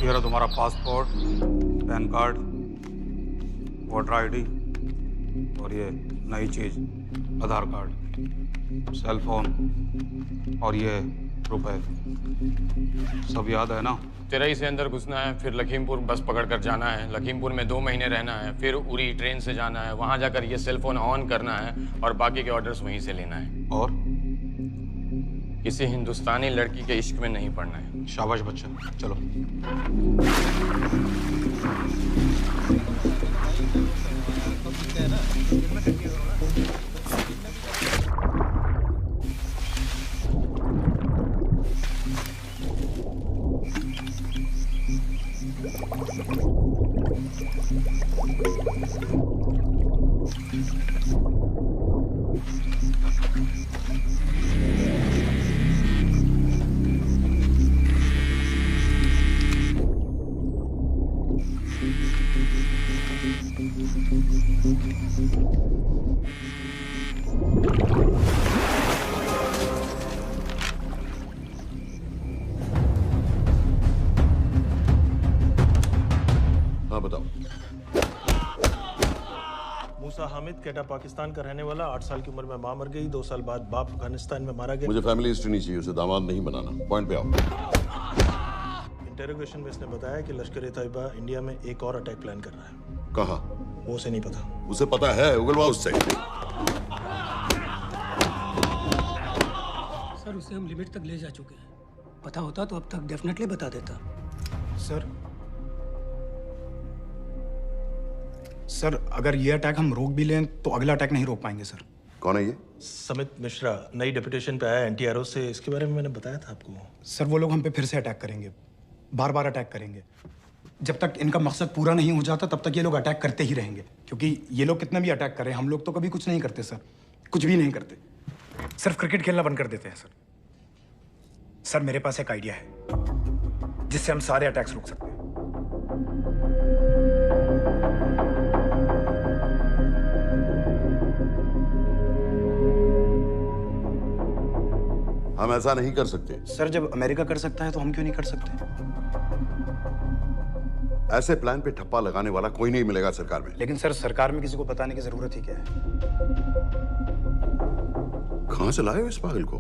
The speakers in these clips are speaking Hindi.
ये रहा तुम्हारा passport, pan card, voter ID और ये नई चीज आधार कार्ड, सेल फोन और ये रुपए। सब याद है ना? तेरई से अंदर घुसना है, फिर लखीमपुर बस पकड़कर जाना है, लखीमपुर में 2 महीने रहना है, फिर उरी ट्रेन से जाना है, वहां जाकर ये सेल फोन ऑन करना है और बाकी के ऑर्डर्स वहीं से लेना है। और किसी हिंदुस्तानी लड़की के इश्क में नहीं पड़ना है। शाबाश बच्चा, चलो। हाँ बताओ। मूसा हामिद, केटा पाकिस्तान का रहने वाला, 8 साल की उम्र में मां मर गई, 2 साल बाद बाप अफगानिस्तान में मारा गया। मुझे फैमिली हिस्ट्री नहीं चाहिए, उसे दामाद नहीं बनाना। पॉइंट पे आओ। इंटेरोगेशन में इसने बताया कि लश्कर-ए-तैयबा इंडिया में एक और अटैक प्लान कर रहा है। कहाँ? वो उसे नहीं पता। उसे पता है, उगलवा उससे। सर उसे हम लिमिट तक ले जा चुके हैं। पता होता तो अब तक डेफिनेटली बता देता। सर अगर ये अटैक हम रोक भी लें तो अगला अटैक नहीं रोक पाएंगे सर। कौन है ये? समित मिश्रा नई डेपुटेशन पे आया एंटी-एरो से। इसके बारे में मैंने बताया था आपको। सर वो लोग हम पे फिर से अटैक करेंगे, बार बार अटैक करेंगे। जब तक इनका मकसद पूरा नहीं हो जाता तब तक ये लोग अटैक करते ही रहेंगे, क्योंकि ये लोग कितना भी अटैक करें हम लोग तो कभी कुछ नहीं करते सर, कुछ भी नहीं करते। सिर्फ क्रिकेट खेलना बंद कर देते हैं सर। सर मेरे पास एक आइडिया है जिससे हम सारे अटैक्स रोक सकते हैं। हम ऐसा नहीं कर सकते। सर जब अमेरिका कर सकता है तो हम क्यों नहीं कर सकते? ऐसे प्लान पे ठप्पा लगाने वाला कोई नहीं मिलेगा सरकार में। लेकिन सर सरकार में किसी को बताने की जरूरत ही क्या है? कहां से लाए हो इस पागल को?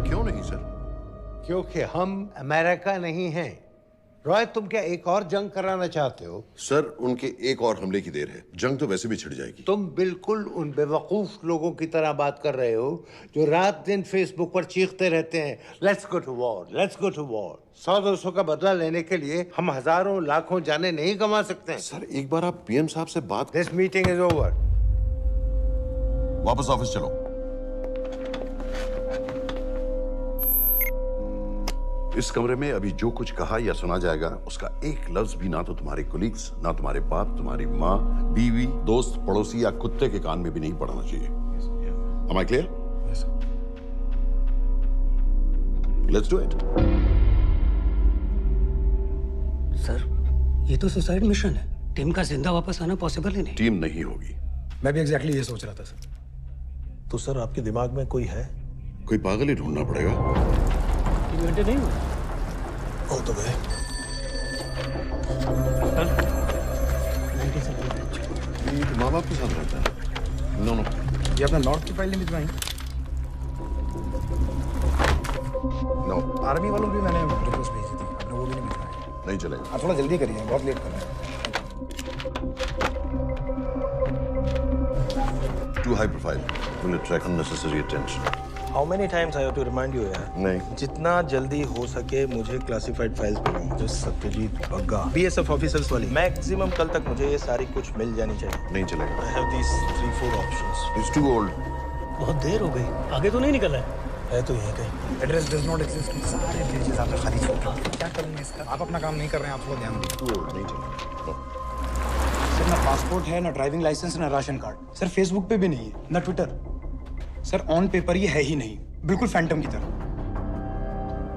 क्यों नहीं सर? क्योंकि हम अमेरिका नहीं हैं। रॉय तुम क्या एक और जंग कराना चाहते हो? सर उनके एक और हमले की देर है, जंग तो वैसे भी छिड़ जाएगी। तुम बिल्कुल उन बेवकूफ लोगों की तरह बात कर रहे हो जो रात दिन फेसबुक पर चीखते रहते हैं let's go to war, let's go to war. 100-200 का बदला लेने के लिए हम हजारों लाखों जाने नहीं कमा सकते हैं। सर एक बार आप पीएम साहब से बात। This meeting is over. वापस ऑफिस चलो। इस कमरे में अभी जो कुछ कहा या सुना जाएगा उसका एक लफ्ज भी ना तो तुम्हारे कोलीग्स, ना तुम्हारे बाप, तुम्हारी माँ, बीवी, दोस्त, पड़ोसी या कुत्ते के कान में भी नहीं पड़ना चाहिए। Am I clear? Yes, sir. Let's do it. Sir ये तो सुसाइड मिशन है। टीम का जिंदा वापस आना पॉसिबल ही नहीं। टीम नहीं होगी। मैं भी एग्जैक्टली ये सोच रहा था सर। तो सर आपके दिमाग में कोई है? कोई पागल ही ढूंढना पड़ेगा। 3 घंटे नहीं हुए। हो तो गए। ये तो माँ बाप के साथ रहता है। नो नो, ये अपना नॉर्थ की फाइल नहीं भिजवाई? नो आर्मी वालों की मैंने रिक्वेस्ट भेजी थी, आपने वो भी नहीं भिजवाई। नहीं चलेगा। आप थोड़ा जल्दी करिए, बहुत लेट कर रहे हैं। Too high profile. Will attract unnecessary attention. How many times I have to remind you यार? नहीं। जितना जल्दी हो सके मुझे क्लासिफाइड फाइल्स भेजो। जो सत्यजीत बग्गा BSF ऑफिसर्स वाली। मैक्सिमम कल तक मुझे ये सारी कुछ मिल जानी चाहिए। नहीं चलेगा। I have these 3-4 options. He's too old. बहुत देर हो गई, आगे तो नहीं निकला है। है तो यहीं कहीं। Address does not exist. सारे पेजेस आपने खाली छोड़ रखे। क्या करेंगे इसका? आप अपना काम नहीं कर रहे हैं, आप थोड़ा ध्यान दीजिए। Too old. नहीं चलेगा। No. सर ना पासपोर्ट है, ना ड्राइविंग लाइसेंस, ना राशन कार्ड। सर फेसबुक पे भी नहीं है, ना ट्विटर। सर ऑन पेपर ये है ही नहीं, बिल्कुल फैंटम की तरह।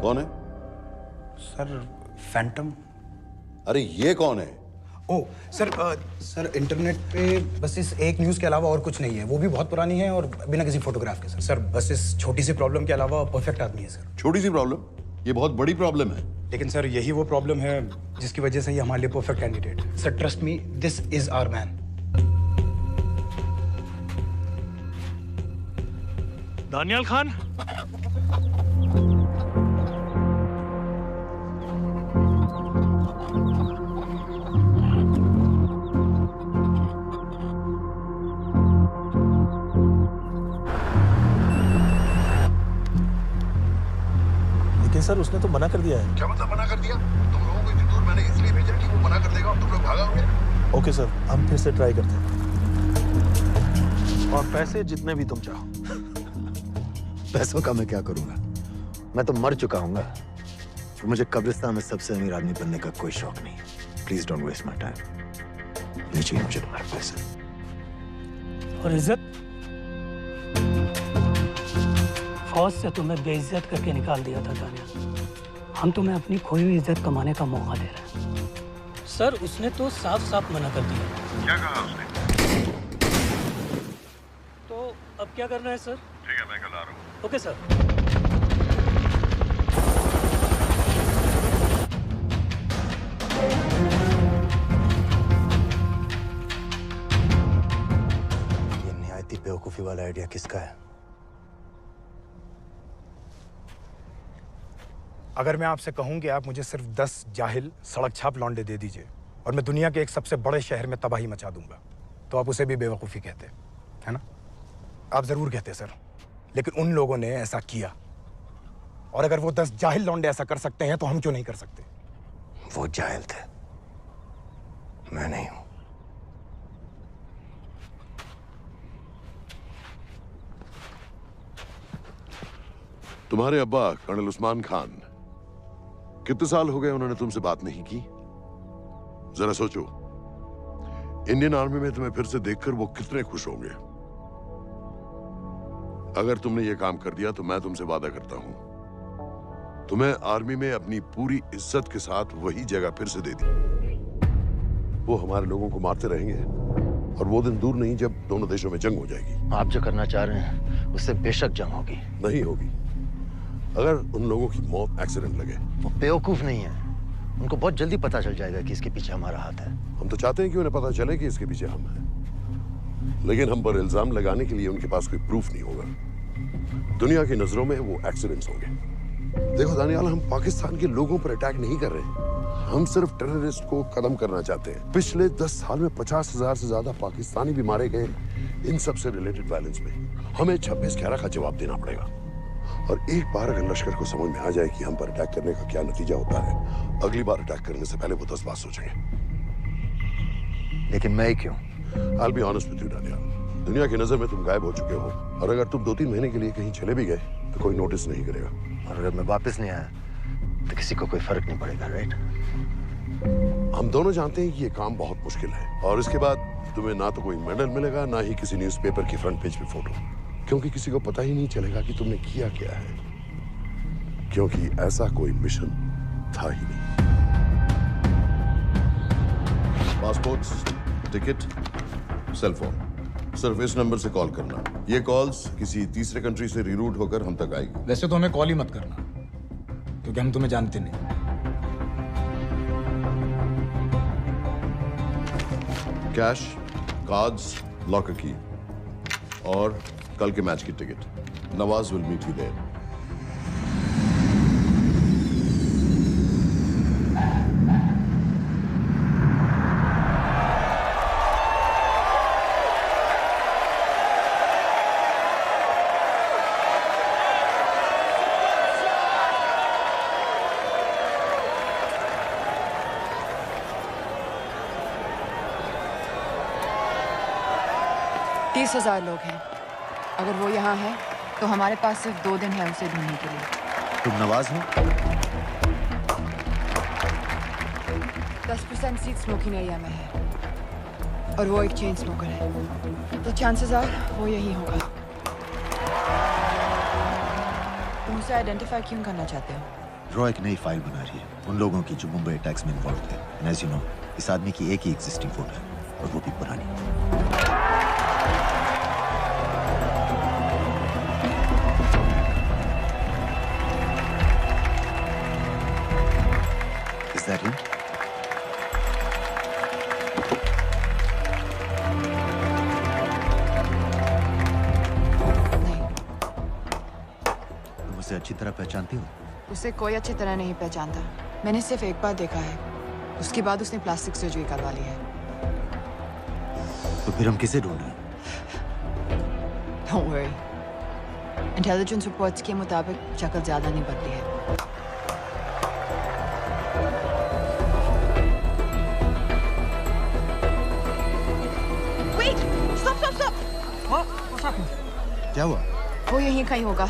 कौन है? Sir Phantom? अरे ये कौन है? ओ सर इंटरनेट पे बस इस एक न्यूज़ के अलावा और कुछ नहीं है। वो भी बहुत पुरानी है और बिना किसी फोटोग्राफ के। सर बस इस छोटी सी प्रॉब्लम के अलावा परफेक्ट आदमी है सर। छोटी सी प्रॉब्लम? ये बहुत बड़ी प्रॉब्लम है। लेकिन सर यही वो प्रॉब्लम है जिसकी वजह से ये हमारे लिए perfect candidate. Sir trust me, this is our man. Daniyal Khan, लेकिन सर उसने तो मना कर दिया है। क्या मतलब मना कर दिया? तुम लोगों को इतनी दूर मैंने इसलिए भेजा कि वो मना कर देगा और तुम लोग भागोगे। ओके सर, हम फिर से ट्राई करते हैं। और पैसे जितने भी तुम चाहो। पैसों का मैं क्या करूंगा? मैं तो मर चुका हूंगा। तो मुझे कब्रिस्तान में सबसे अमीर आदमी बनने का कोई शौक नहीं। Please don't waste my time. नहीं चाहिए मुझे तुम्हारे पैसे। और इज्जत? फौज से तुम्हें बेइज्जत करके निकाल दिया था दानियाल। हम तुम्हें अपनी खोई हुई इज्जत कमाने का मौका दे रहे हैं। सर उसने तो साफ साफ मना कर दिया। क्या कहा उसने? तो अब क्या करना है सर? ठीक है, मैं कल आ रहा हूँ। Okay sir. ये निहायती बेवकूफी वाला आइडिया किसका है? अगर मैं आपसे कहूं कि आप मुझे सिर्फ 10 जाहिल सड़क छाप लौंडे दे दीजिए और मैं दुनिया के एक सबसे बड़े शहर में तबाही मचा दूंगा, तो आप उसे भी बेवकूफ़ी कहते, है ना? आप ज़रूर कहते सर, लेकिन उन लोगों ने ऐसा किया। और अगर वो 10 जाहिल लौंडे ऐसा कर सकते हैं तो हम क्यों नहीं कर सकते? वो जाहिल थे, मैं नहीं हूं। तुम्हारे अब्बा कर्नल उस्मान खान, कितने साल हो गए उन्होंने तुमसे बात नहीं की? जरा सोचो, इंडियन आर्मी में तुम्हें फिर से देखकर वो कितने खुश होंगे। अगर तुमने ये काम कर दिया तो मैं तुमसे वादा करता हूं, तुम्हें आर्मी में अपनी पूरी इज्जत के साथ वही जगह फिर से दे दी। वो हमारे लोगों को मारते रहेंगे और वो दिन दूर नहीं जब दोनों देशों में जंग हो जाएगी। आप जो करना चाह रहे हैं उससे बेशक जंग होगी। नहीं होगी अगर उन लोगों की मौत एक्सीडेंट लगे। वो बेवकूफ नहीं है, उनको बहुत जल्दी पता चल जाएगा कि इसके पीछे हमारा हाथ है। हम तो चाहते हैं कि उन्हें पता चले कि इसके पीछे हम हैं, लेकिन हम पर इल्जाम लगाने के लिए उनके पास कोई प्रूफ नहीं होगा। दुनिया की नजरों में वो एक्सीडेंट्स होंगे। देखो दानियाल, हम पाकिस्तान के लोगों पर अटैक नहीं कर रहे, हम सिर्फ टेररिस्ट को खत्म करना चाहते हैं। पिछले 10 साल में 50,000 से ज्यादा पाकिस्तानी भी मारे गए इन सब से रिलेटेड वायलेंस में। हमें 26/11 का जवाब देना पड़ेगा। और एक बार अगर लश्कर को समझ में आ जाए कि हम पर अटैक करने का क्या नतीजा होता है, अगली बार अटैक करने से पहले वो 10 बार सोचेंगे। लेकिन मैं क्यों? I'll be honest with you, Daniyal, दुनिया की नजर में तुम गायब हो चुके हो, और अगर तुम 2-3 महीने के लिए कहीं चले भी गए तो कोई नोटिस नहीं करेगा। और अगर मैं वापस नहीं आया तो किसी को कोई फर्क नहीं पड़ेगा, राइट? हम दोनों जानते हैं कि ये काम बहुत मुश्किल है, और इसके बाद तुम्हें ना तो कोई मेडल मिलेगा, ना ही किसी न्यूज़पेपर की फ्रंट पेज पे फोटो, क्योंकि किसी को पता ही नहीं चलेगा कि तुमने किया क्या है, क्योंकि ऐसा कोई मिशन था ही नहीं। पासपोर्ट, टिकट, सेल फोन, सिर्फ इस नंबर से कॉल करना। ये कॉल्स किसी तीसरे कंट्री से रीरूट होकर हम तक आएगी। वैसे तो हमें कॉल ही मत करना, क्योंकि हम तुम्हें जानते नहीं। कैश, कार्ड्स, लॉकर की और कल के मैच की टिकट। Nawaz will meet you there. तीस 30,000 लोग हैं। अगर वो यहाँ है तो हमारे पास सिर्फ 2 दिन है उसे ढूंढने के लिए। तुम नवाज हो? 10% सीट स्मोकिंग एरिया में है और वो एक चेन स्मोकर है, तो चांसेस आर वो यही होगा। तुम उसे आइडेंटिफाई क्यों करना चाहते हो? रॉ एक नई फाइल बना रही है उन लोगों की जो मुंबई अटैक्स में इन्वॉल्व थे। एज यू नो, इस आदमी की एक ही एग्जिस्टिंग फोटो है और वो भी पुरानी। Is that him? नहीं, तुम उसे अच्छी तरह पहचानती हो? उसे कोई अच्छी तरह नहीं पहचानता। मैंने सिर्फ एक बार देखा है, उसके बाद उसने प्लास्टिक सर्जरी करवा ली है। तो फिर हम किसे ढूंढ रहे हैं? Don't worry. इंटेलिजेंस रिपोर्ट्स के मुताबिक शक्ल ज्यादा नहीं बदली है। Wait! Stop! Stop! Stop! What's happened? क्या हुआ? वो यहीं कहीं होगा।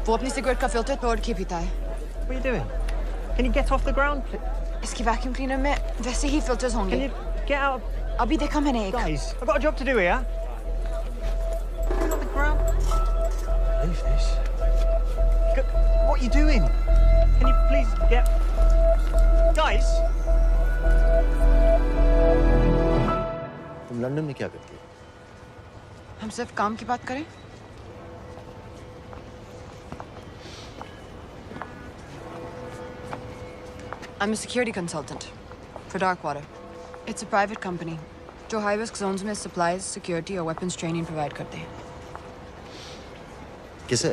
वो अपनी सिगरेट का फिल्टर तोड़ के पीता है। What are you doing? Can you get off the ground, please? इसकी वैक्यूम क्लीनर में वैसे ही फिल्टर्स होंगे। Can you get out? अभी देखा मैंने एक। Guys, I've got a job to do here. Get off the ground. Leave this. What are you doing? Can you please get... Guys? तुम लंदन में क्या करती हो? हम सिर्फ काम की बात करें? I'm a security consultant for Darkwater. It's a private company जो high risk zones में supplies, security और weapons training provide करते हैं। किसे?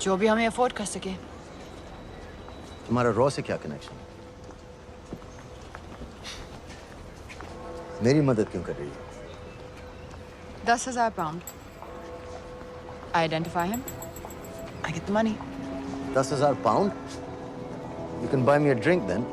जो भी हमें afford कर सके। तुम्हारा रॉ से क्या कनेक्शन? मेरी मदद क्यों कर रही हो? 10,000 pound. I identify him. I get the money. 10,000 pound? You can buy me a drink then.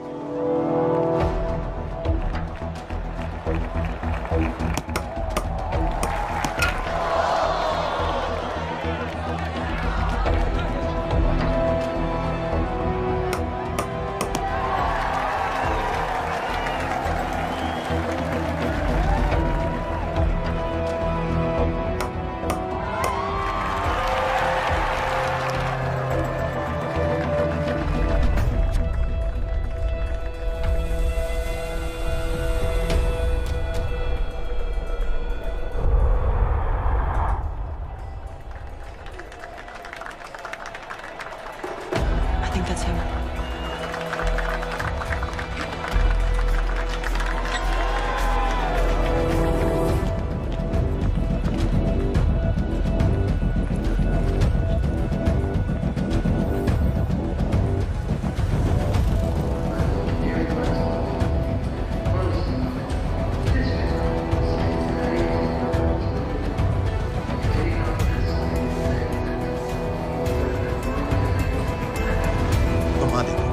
I think that's him. घुमा देंगे।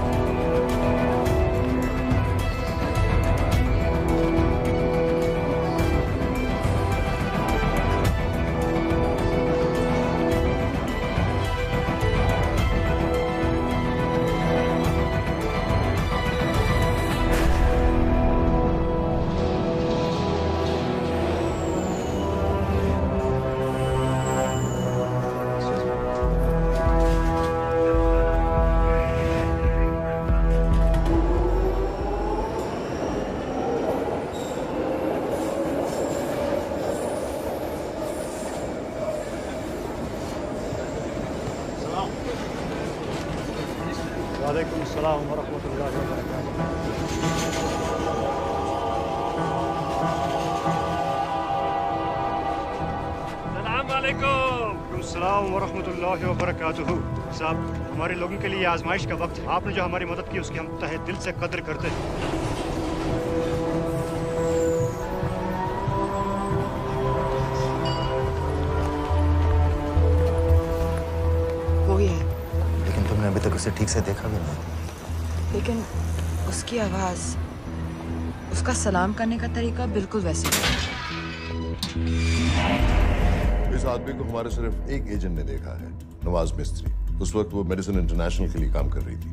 वालेकुम अस्सलाम व रहमतुल्लाहि व बरकातुहू। अस्सलाम वालेकुम। अस्सलाम व रहमतुल्लाहि व बरकातुहू। साहब, हमारे लोगों के लिए आजमाइश का वक्त है। आपने जो हमारी मदद की उसकी हम तहे दिल से कद्र करते हैं। वो ही है, लेकिन तुमने अभी तक उसे ठीक से देखा भी नहीं। लेकिन उसकी आवाज, उसका सलाम करने का तरीका बिल्कुल वैसे ही है। इस आदमी को हमारे सिर्फ एक एजेंट ने देखा है, नवाज मिस्त्री। उस वक्त वो मेडिसिन इंटरनेशनल के लिए काम कर रही थी।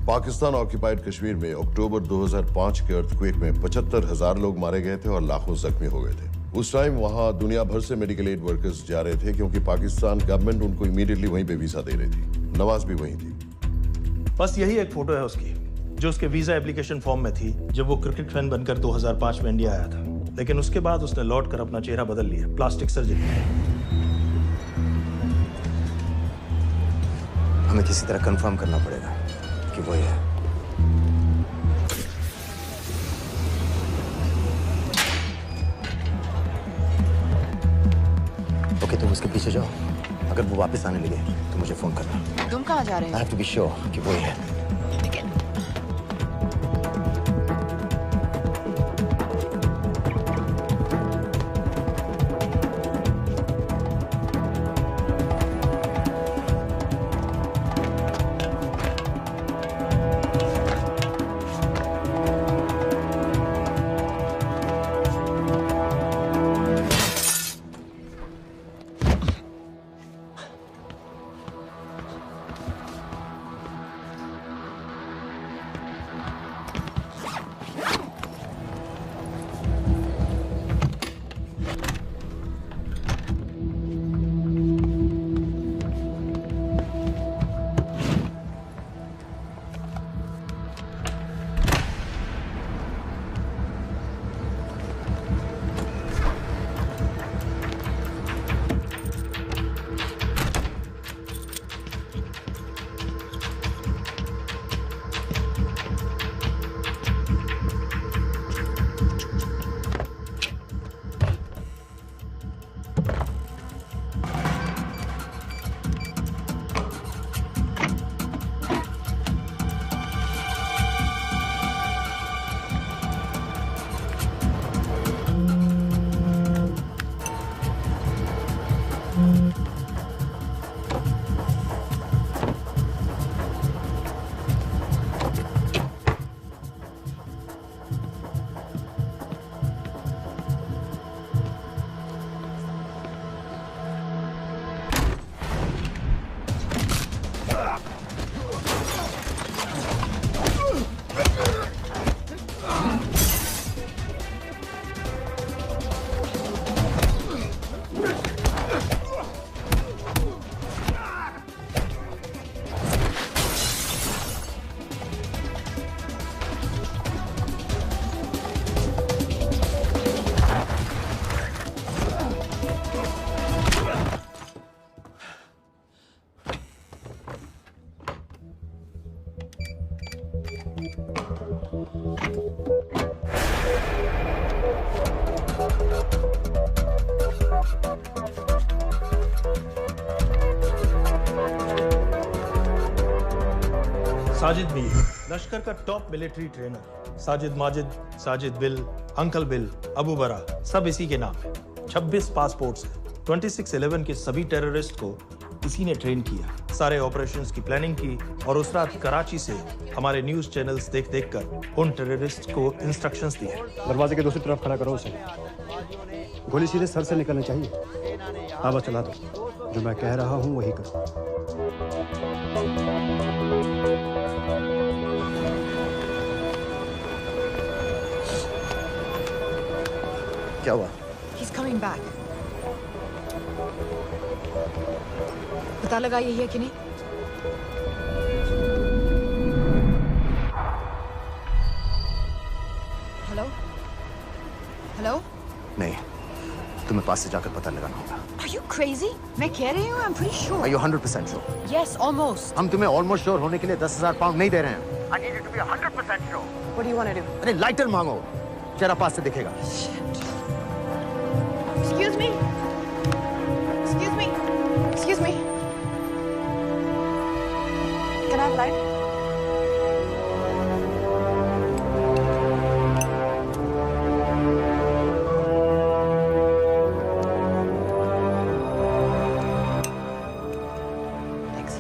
पाकिस्तान ऑक्यूपाइड कश्मीर में अक्टूबर 2005 के अर्थक्वेक में 75,000 लोग मारे गए थे और लाखों जख्मी हो गए थे। उस टाइम वहां दुनिया भर से मेडिकल एड वर्कर्स जा रहे थे क्योंकि पाकिस्तान गवर्नमेंट उनको इमीडिएटली वहीं पे वीजा दे रही थी। नवाज भी वहीं थी। बस यही एक फोटो है उसकी। जो उसके वीजा एप्लीकेशन फॉर्म में थी जब वो क्रिकेट फैन बनकर 2005 में इंडिया आया था। लेकिन उसके बाद उसने लौट कर अपना चेहरा बदल लिया, प्लास्टिक सर्जरी। हमें किसी तरह कंफर्म करना पड़ेगा कि वो ही है। ओके, तुम उसके पीछे जाओ। अगर वो वापस आने लगे तो मुझे फोन करना। तुम कहाँ जा रहे हो? I have to be sure कि वो ही है। साजिद मीर, लश्कर का top military trainer. Sajid Majid, Sajid bill, uncle bill, Abu बरा, सब इसी के नाम है। 26 पासपोर्ट्स हैं। 26/11 के सभी टेररिस्ट को इसी ने ट्रेन किया। सारे ऑपरेशंस की प्लानिंग की और उस रात कराची से हमारे न्यूज चैनल्स देख कर उन टेररिस्ट को इंस्ट्रक्शंस दिए। दरवाजे के दूसरी तरफ खड़ा करो उसे। गोली सीधे सर से निकलनी चाहिए। हाँ बस चला दो। जो मैं कह रहा हूँ वही करो। क्या हुआ? He's coming back. पता लगा यही है कि नहीं? हेलो? हेलो? नहीं, तुम्हें पास से जाकर पता लगाना होगा। Are you crazy? मैं कह रही हूँ, I'm pretty sure. Are you 100% sure? Yes, almost. हम तुम्हें almost sure होने के लिए 10,000 पाउंड नहीं दे रहे हैं। I need you to be 100% sure. What do you want to do? अरे लाइटर मांगो, चेहरा पास से दिखेगा। Excuse me. Excuse me. Excuse me. Can I have light? Thanks.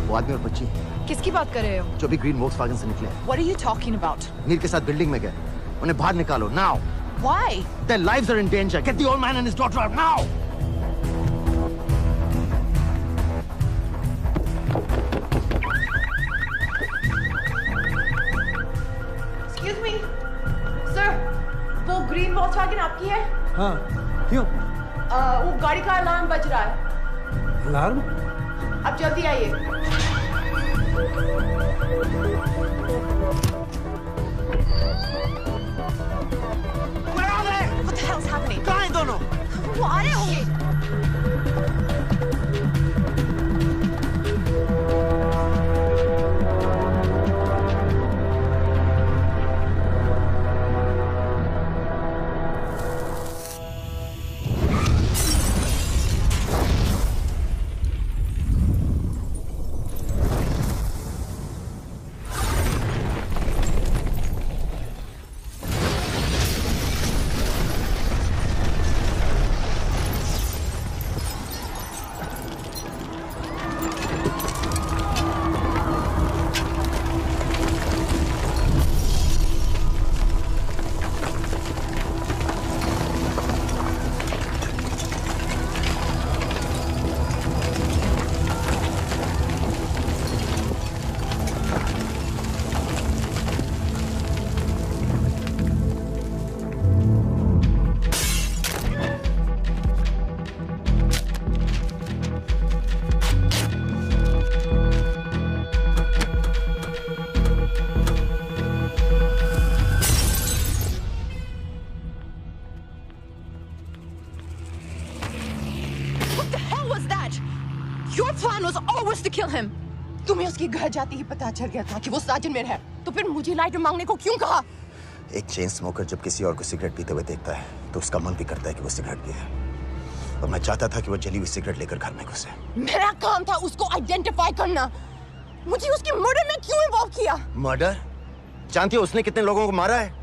वो आदमी और बच्ची किसकी बात कर रहे हो? जो भी ग्रीन वोक्सवैगन से निकले। What are you talking about? Mir के साथ बिल्डिंग में गए। उन्हें बाहर निकालो, now. Why? Their lives are in danger. Get the old man and his daughter out now! Excuse me, sir. वो ग्रीन वॉल्क्सवैगन आपकी है? हाँ, क्यों? वो गाड़ी का अलार्म बज रहा है। अलार्म? आप जल्दी आइए। What the hell's happening? कहाँ हैं दोनों? वो आ रहे होंगे। तुम्हें उसके घर जाते ही पता चल गया था कि वो साजिद में है, तो फिर मुझे लाइटर मांगने को क्यों कहा? एक चेन स्मोकर जब किसी और को सिगरेट पीते हुए देखता है तो उसका मन भी करता है कि वो सिगरेट पिए। और मैं चाहता था कि वो जली हुई सिगरेट लेकर घर में घुसे। मेरा काम था उसको आइडेंटिफाई करना। मुझे उसके मर्डर में क्यों इन्वॉल्व किया? मर्डर? जानती हो उसने कितने लोगों को मारा है?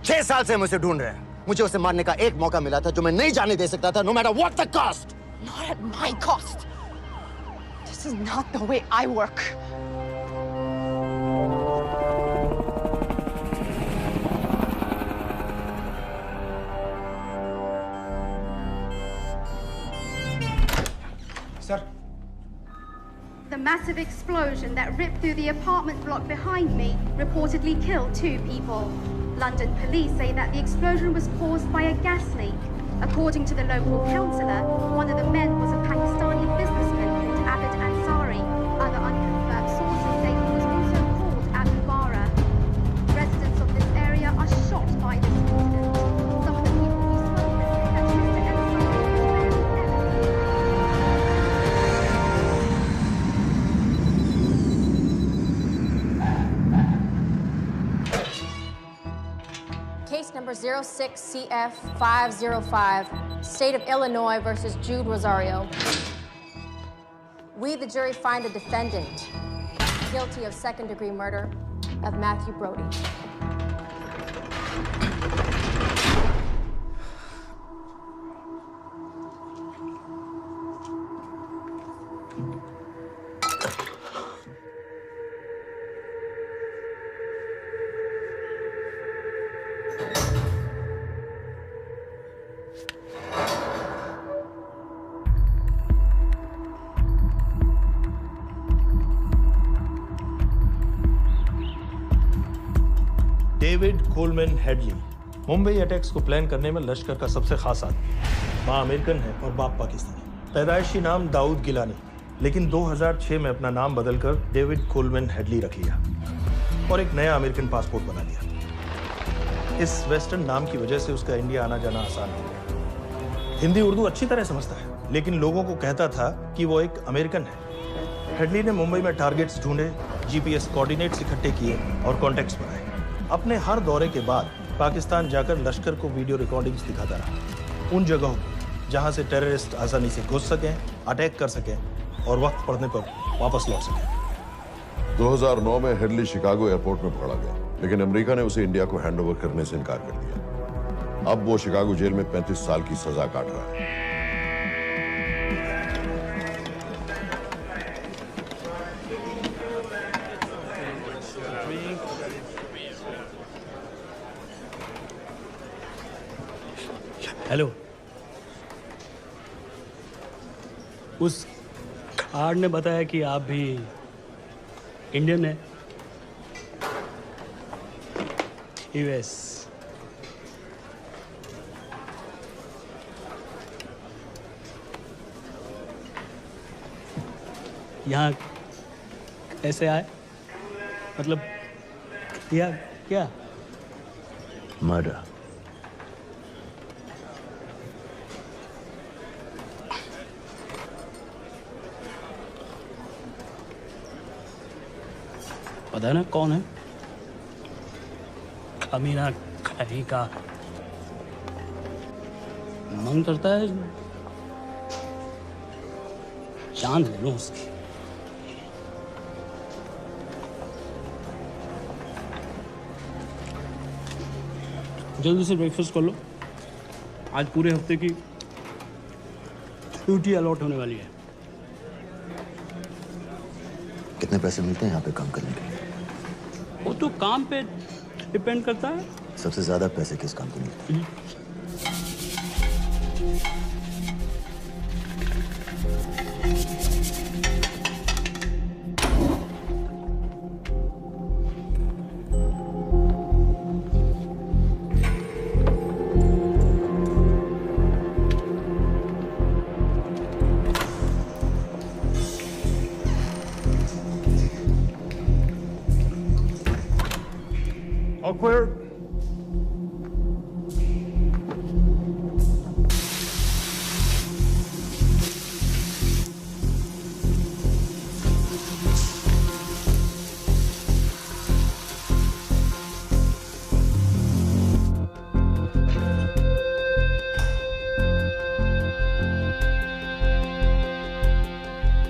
6 साल से हम उसे ढूंढ रहे हैं। मुझे उसे मारने का एक मौका मिला था जो मैं नहीं जाने दे सकता था, no matter what the cost. Not at my cost. This is not the way I work. Sir. The massive explosion that ripped through the apartment block behind me reportedly killed 2 people. London police say that the explosion was caused by a gas leak. According to the local councillor, one of the men was a Pakistani businessman called Abid Ansari. Other unconfirmed sources say he was also called Abu Bara. Residents of this area are shocked by this incident. Some of the people we spoke with say that Mr. Case number 06CF505, State of Illinois versus Jude Rosario. We, the jury, find the defendant guilty of second-degree murder of Matthew Brody. David Coleman Headley Mumbai attacks को प्लान करने में लश्कर का सबसे खास आदमी। माँ अमेरिकन है और बाप पाकिस्तानी। पैदाइशी नाम दाऊद गिलानी, लेकिन 2006 में अपना नाम बदलकर डेविड कोलमैन हेडली रख लिया और एक नया अमेरिकन पासपोर्ट बना लिया। इस वेस्टर्न नाम की वजह से उसका इंडिया आना जाना आसान हो गया। हिंदी उर्दू अच्छी तरह समझता है, लेकिन लोगों को कहता था कि वो एक अमेरिकन है। हेडली ने मुंबई में टारगेट्स ढूंढे, जीपीएस कोऑर्डिनेट्स इकट्ठे किए और कॉन्टेक्ट्स बनाए। अपने हर दौरे के बाद पाकिस्तान जाकर लश्कर को वीडियो रिकॉर्डिंग्स दिखाता रहा, उन जगहों जहां से टेररिस्ट आसानी से घुस सकें, अटैक कर सकें और वक्त पड़ने पर वापस लौट सकें। 2009 में हेडली शिकागो एयरपोर्ट में पकड़ा गया, लेकिन अमेरिका ने उसे इंडिया को हैंडओवर करने से इनकार कर दिया। अब वो शिकागो जेल में 35 साल की सजा काट रहा है। हेलो। उस कार्ड ने बताया कि आप भी इंडियन हैं। यूएस। यहाँ कैसे आए? मतलब किया क्या? मर्डर। पता है ना कौन है? कमीना कहीं का। मन करता है जान ले लूं उसकी। जल्दी से ब्रेकफास्ट कर लो। आज पूरे हफ्ते की ड्यूटी अलॉट होने वाली है। कितने पैसे मिलते हैं यहाँ पे काम करने के लिए? वो तो काम पे डिपेंड करता है। सबसे ज्यादा पैसे किस काम को मिलते हैं? All clear?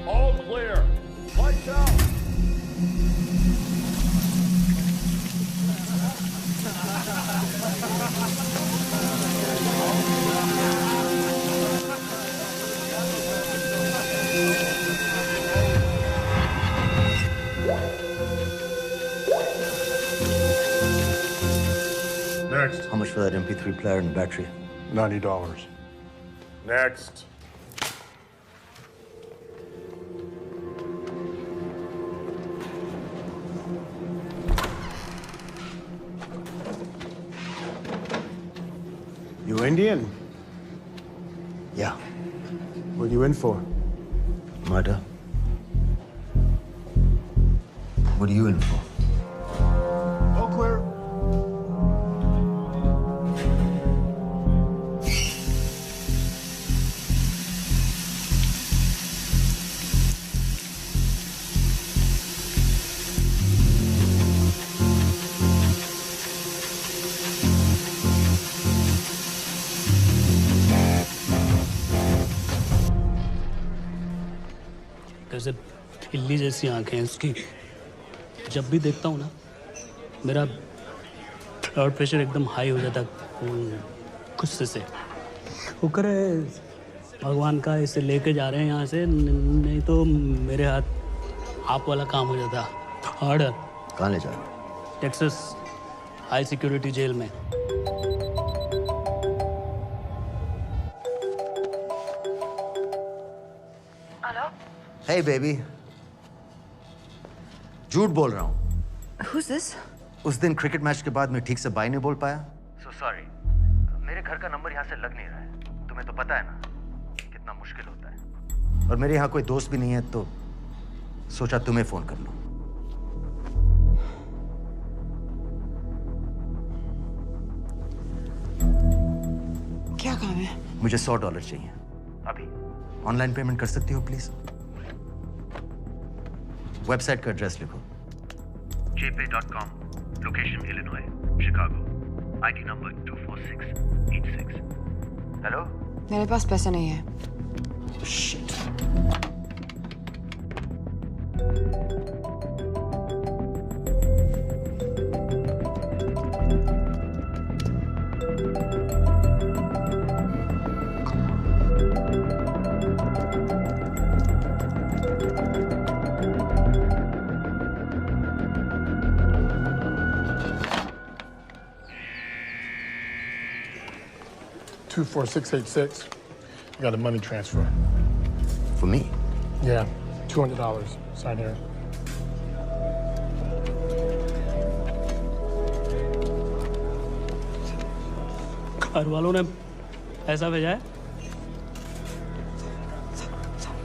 All clear. Lights out. Next. How much for that MP3 player and battery? $90. Next. You Indian? Yeah. What are you in for? Murder. What are you in for? All clear. कैसे बिल्ली जैसी आंखें हैं उसकी। जब भी देखता हूँ ना मेरा ब्लड प्रेशर एकदम हाई हो जाता गुस्से से। शुक्र है भगवान का इसे लेके जा रहे हैं यहाँ से, नहीं तो मेरे हाथ आप वाला काम हो जाता। ऑर्डर। कहाँ ले जा रहे हो? टेक्सास हाई सिक्योरिटी जेल में। Hey baby. झूठ बोल रहा हूँ। Who's this? उस दिन क्रिकेट मैच के बाद मैं ठीक से बाय नहीं बोल पाया। So sorry. मेरे घर का नंबर यहाँ से लग नहीं रहा है। तुम्हें तो पता है ना कितना मुश्किल होता है। और मेरे यहाँ कोई दोस्त भी नहीं है तो सोचा तुम्हें फोन कर लूं। क्या काम है? मुझे $100 चाहिए। अभी ऑनलाइन पेमेंट कर सकती हो प्लीज? वेबसाइट का एड्रेस लिखो। jpay.com, location Illinois, Chicago, ID number 24686। Hello? मेरे पास पैसा नहीं है। Shit. 24686. I got a money transfer. For me? Yeah, $200. Sign here. घर वालों ने ऐसा भेजा है?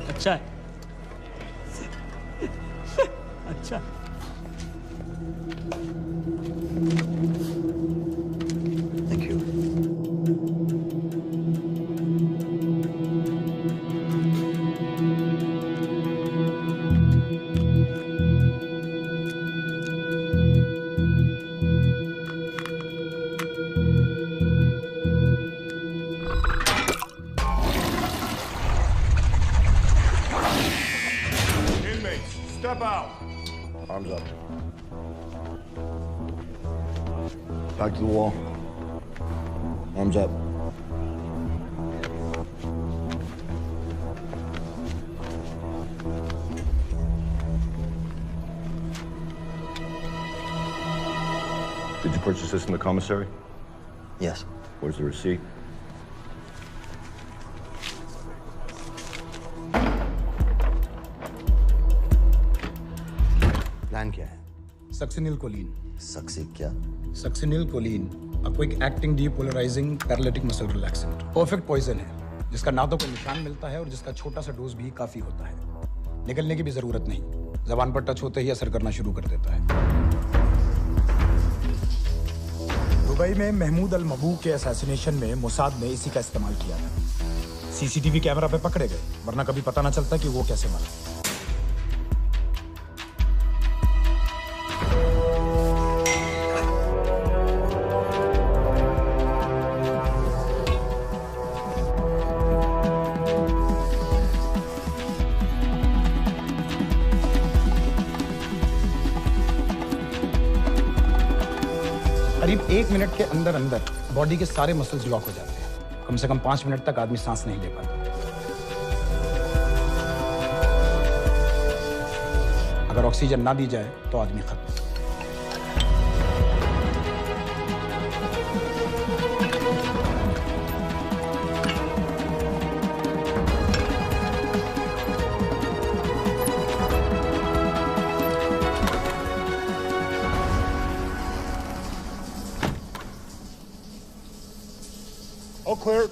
अच्छा है। अच्छा। Thank you. Inmates, step out. Arms up. Back to the wall. Arms up. Did you purchase this in the commissary? Yes. Where's the receipt? Plan क्या है? Succinyl Colin. सक्सी क्या? सक्सिनिल कोलिन आपको एक acting depolarising paralytic muscle relaxant perfect poison है, जिसका ना तो कोई निशान मिलता है और जिसका छोटा सा डोज भी काफी होता है। निकलने की भी जरूरत नहीं, जबान पर टच होते ही असर करना शुरू कर देता है। दुबई में महमूद अल मबू के असैसिनेशन में मोसाद ने इसी का इस्तेमाल किया था। सीसीटीवी कैमरा पे पकड़े गए, वरना कभी पता ना चलता कि वो कैसे मरा। करीब 1 मिनट के अंदर अंदर बॉडी के सारे मसल्स लॉक हो जाते हैं। कम से कम 5 मिनट तक आदमी सांस नहीं ले पाता। अगर ऑक्सीजन ना दी जाए तो आदमी खत्म। All clear.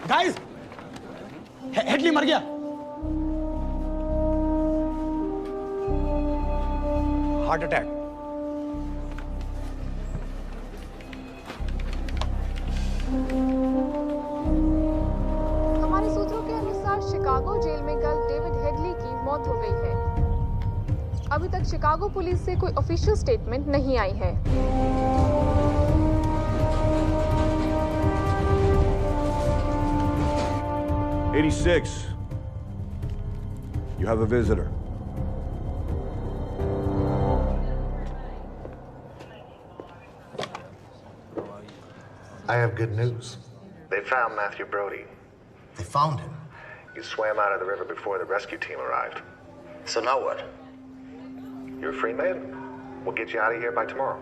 गाइस, हेडली मर गया। Heart attack. हमारे सूत्रों के अनुसार शिकागो जेल में कल डेविड हेडली की मौत हो गई है। अभी तक शिकागो पुलिस से कोई ऑफिशियल स्टेटमेंट नहीं आई है। 86. You have a visitor. I have good news. They found Matthew Brody. They found him? He swam out of the river before the rescue team arrived. So now what? You're a free man. We'll get you out of here by tomorrow.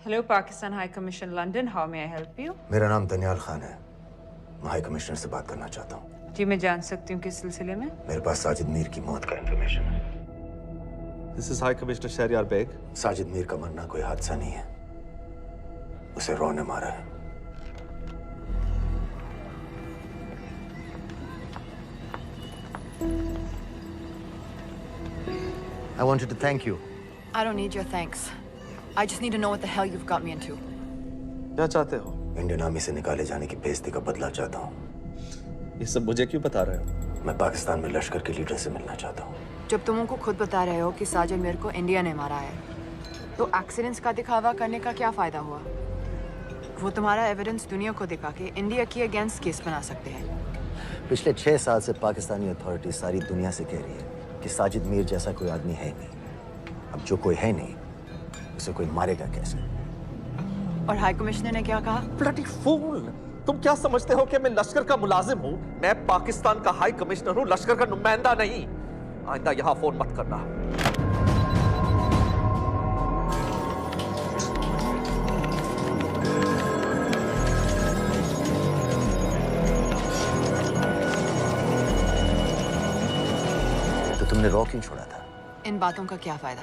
Hello, Pakistan High Commission, London. How may I help you? मेरा नाम दनियाल खान है। मैं हाई कमिश्नर से बात करना चाहता हूँ। जी मैं जान सकती हूँ किस सिलसिले में? मेरे पास साजिद मीर की मौत का इंफॉर्मेशन है। This is High Commissioner Shahryar Baig. Sajid Mir का मरना कोई हादसा नहीं है, उसे रॉ ने मारा है। I wanted to thank you. I don't need your thanks. I just need to know what the hell you've got me into. क्या चाहते हो? इंडियन आर्मी से निकाले जाने की बेइज्जती का बदला चाहता हूँ। ये सब मुझे क्यों बता रहे हो? मैं पाकिस्तान में लश्कर के लीडर से मिलना चाहता हूँ। जब तुम उनको खुद बता रहे हो कि साजिद मीर को इंडिया ने मारा है, तो एक्सीडेंट्स का दिखावा करने का क्या फायदा हुआ? वो तुम्हारा एविडेंस दुनिया को दिखा के इंडिया की अगेंस्ट केस बना सकते हैं। पिछले 6 साल से पाकिस्तानी अथॉरिटी सारी दुनिया से कह रही है कि साजिद मीर जैसा कोई आदमी है नहीं। अब जो कोई है नहीं, उसे कोई मारेगा कैसे? और हाई कमिश्नर ने क्या कहा? Bloody fool! तुम क्या समझते हो कि मैं लश्कर का मुलाजिम हूँ? मैं पाकिस्तान का हाई कमिश्नर हूँ, लश्कर का नुमाइंदा नहीं। आइंदा यहाँ फोन मत करना। तो तुमने रॉ क्यों छोड़ा था? इन बातों का क्या फायदा?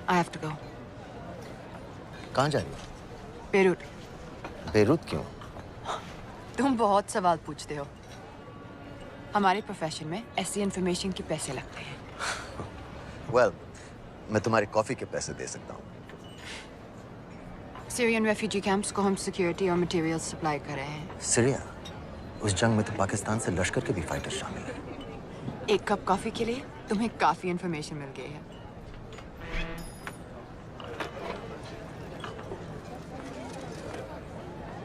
I have to go. कहाँ जा रही हो? बेरूट। बेरूत क्यों? तुम बहुत सवाल पूछते हो। हमारे प्रोफेशन में ऐसी इंफॉर्मेशन के पैसे लगते हैं। Well, मैं तुम्हारे कॉफी के पैसे दे सकता हूँ। सीरियन रेफ्यूजी कैंप्स को हम सिक्योरिटी और मटेरियल्स सप्लाई कर रहे हैं। सीरिया? उस जंग में तो पाकिस्तान से लश्कर के भी फाइटर शामिल हैं। एक कप कॉफी के लिए तुम्हें काफी इंफॉर्मेशन मिल गई है।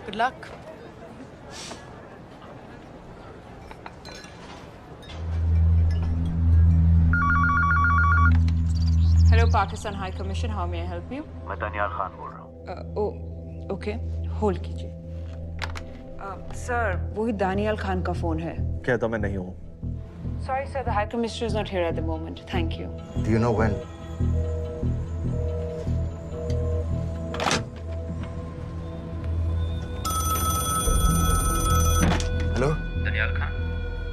Good luck. Hello, Pakistan High Commission. How may I help you? मैं दनियाल खान बोल रहा हूँ। ओके, होल्ड कीजिए। सर, वही दानियाल खान का फोन है। कहता मैं नहीं हूँ। Sorry, sir. The High Commissioner is not here at the moment. Thank you. Do you know when? Hello? Daniyal Khan?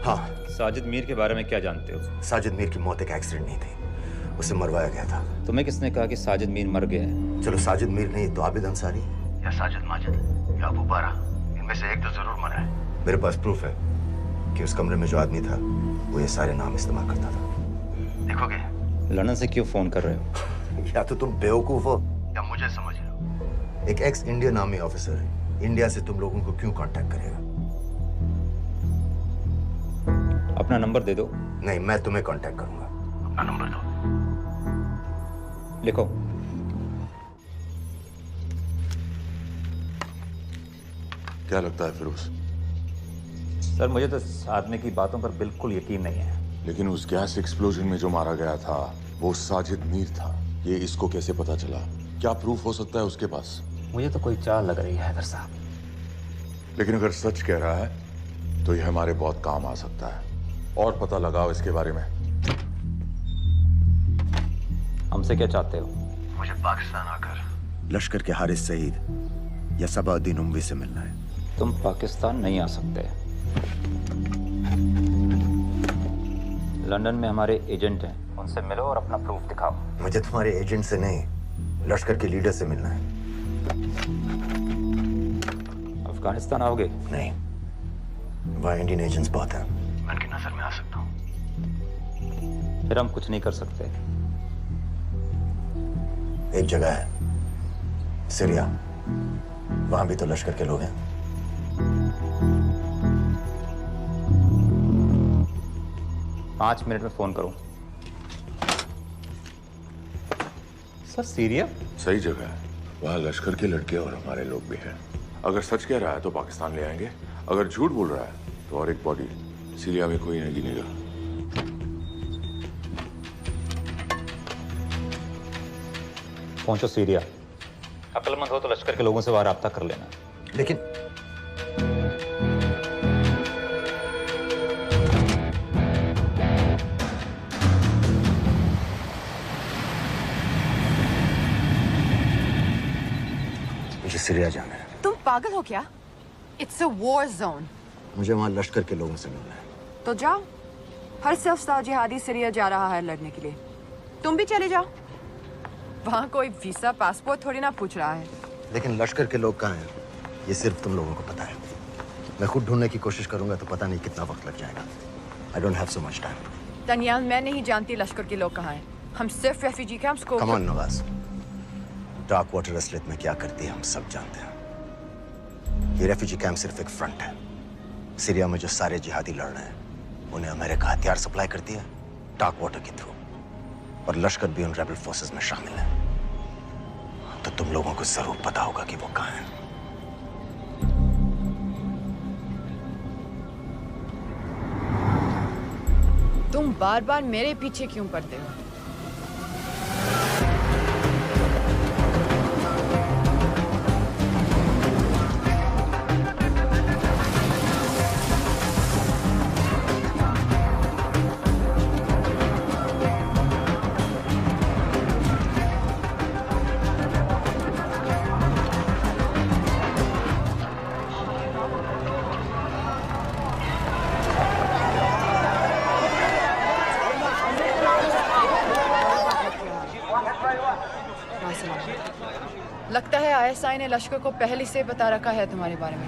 हाँ। साजिद मीर के बारे में क्या जानते हो? साजिद मीर की मौत एक एक्सीडेंट नहीं थी, उसे मरवाया गया था। तुम्हें किसने कहा कि साजिद मीर मर गया है? चलो साजिद मीर नहीं तो आबिद अंसारी या साजिद माजिद या अबू बारा, इनमें से एक तो जरूर मरा है। मेरे पास प्रूफ है कि उस कमरे में जो आदमी था वो ये सारे नाम इस्तेमाल करता था। देखोगे? लंदन से क्यों फोन कर रहे हो? या तो तुम बेवकूफ हो या मुझे समझ रहे हो। एक x Indian army officer India से तुम लोगों को क्यों कांटेक्ट करेगा? अपना नंबर दे दो। नहीं, मैं तुम्हें कांटेक्ट करूंगा। अपना नंबर दो। लिखो। क्या लगता है फिरोज? सर, मुझे तो इस आदमी की बातों पर बिल्कुल यकीन नहीं है। लेकिन उस गैस एक्सप्लोजन में जो मारा गया था वो साजिद मीर था। ये इसको कैसे पता चला? क्या प्रूफ हो सकता है उसके पास? मुझे तो कोई चाल लग रही है हैदर साहब। लेकिन अगर सच कह रहा है तो ये हमारे बहुत काम आ सकता है। और पता लगाओ इसके बारे में। हमसे क्या चाहते हो? मुझे पाकिस्तान आकर लश्कर के हारिस सईद या सबाउद्दीन उमवी से मिलना है। तुम पाकिस्तान नहीं आ सकते। लंदन में हमारे एजेंट हैं, उनसे मिलो और अपना प्रूफ दिखाओ। मुझे तुम्हारे एजेंट से नहीं, लश्कर के लीडर से मिलना है। अफगानिस्तान आओगे? नहीं, वहाँ इंडियन एजेंट्स बहुत हैं। मैं उनकी नजर में आ सकता हूँ। फिर हम कुछ नहीं कर सकते। एक जगह है, सीरिया, वहां भी तो लश्कर के लोग हैं। पाँच मिनट में फोन करूं। सर, सीरिया सही जगह है। वहाँ लश्कर के लड़के और हमारे लोग भी हैं। अगर सच कह रहा है तो पाकिस्तान ले आएंगे, अगर झूठ बोल रहा है तो और एक बॉडी सीरिया में कोई नहीं गिनेगा। पहुंचो सीरिया। अक्लमंद हो तो लश्कर के लोगों से वहां राब्ता कर लेना। लेकिन मुझे सीरिया जाना है। तुम पागल हो क्या? It's a war zone. मुझे वहाँ लश्कर के लोगों से मिलना है। तो जाओ। हर सेल्फ जिहादी सीरिया जा रहा है लड़ने के लिए। तुम भी चले जाओ। वहाँ कोई वीसा पासपोर्ट थोड़ी ना पूछ रहा है। लेकिन लश्कर के लोग कहाँ हैं? ये सिर्फ तुम लोगों को पता है। मैं खुद ढूंढने की कोशिश करूंगा तो पता नहीं कितना वक्त लग जाएगा। I don't have so much time. Daniyal, मैं नहीं जानती लश्कर के लोग कहाँ हैं। हम सिर्फ रेफ्यूजी कैंप्स को। Come on, Nawaz. Dark water असलियत में क्या करती है हम सब जानते हैं। ये रेफ्यूजी कैंप सिर्फ एक फ्रंट है। सीरिया में जो सारे जिहादी लड़ रहे हैं उन्हें अमेरिका हथियार सप्लाई करती है डार्क वाटर के थ्रू, और लश्कर भी उन रेबल फोर्सेस में शामिल है। तो तुम लोगों को जरूर पता होगा कि वो कहाँ हैं। तुम बार बार मेरे पीछे क्यों पड़ते हो? लगता है आईएसआई ने लश्कर को पहले से बता रखा है तुम्हारे बारे में।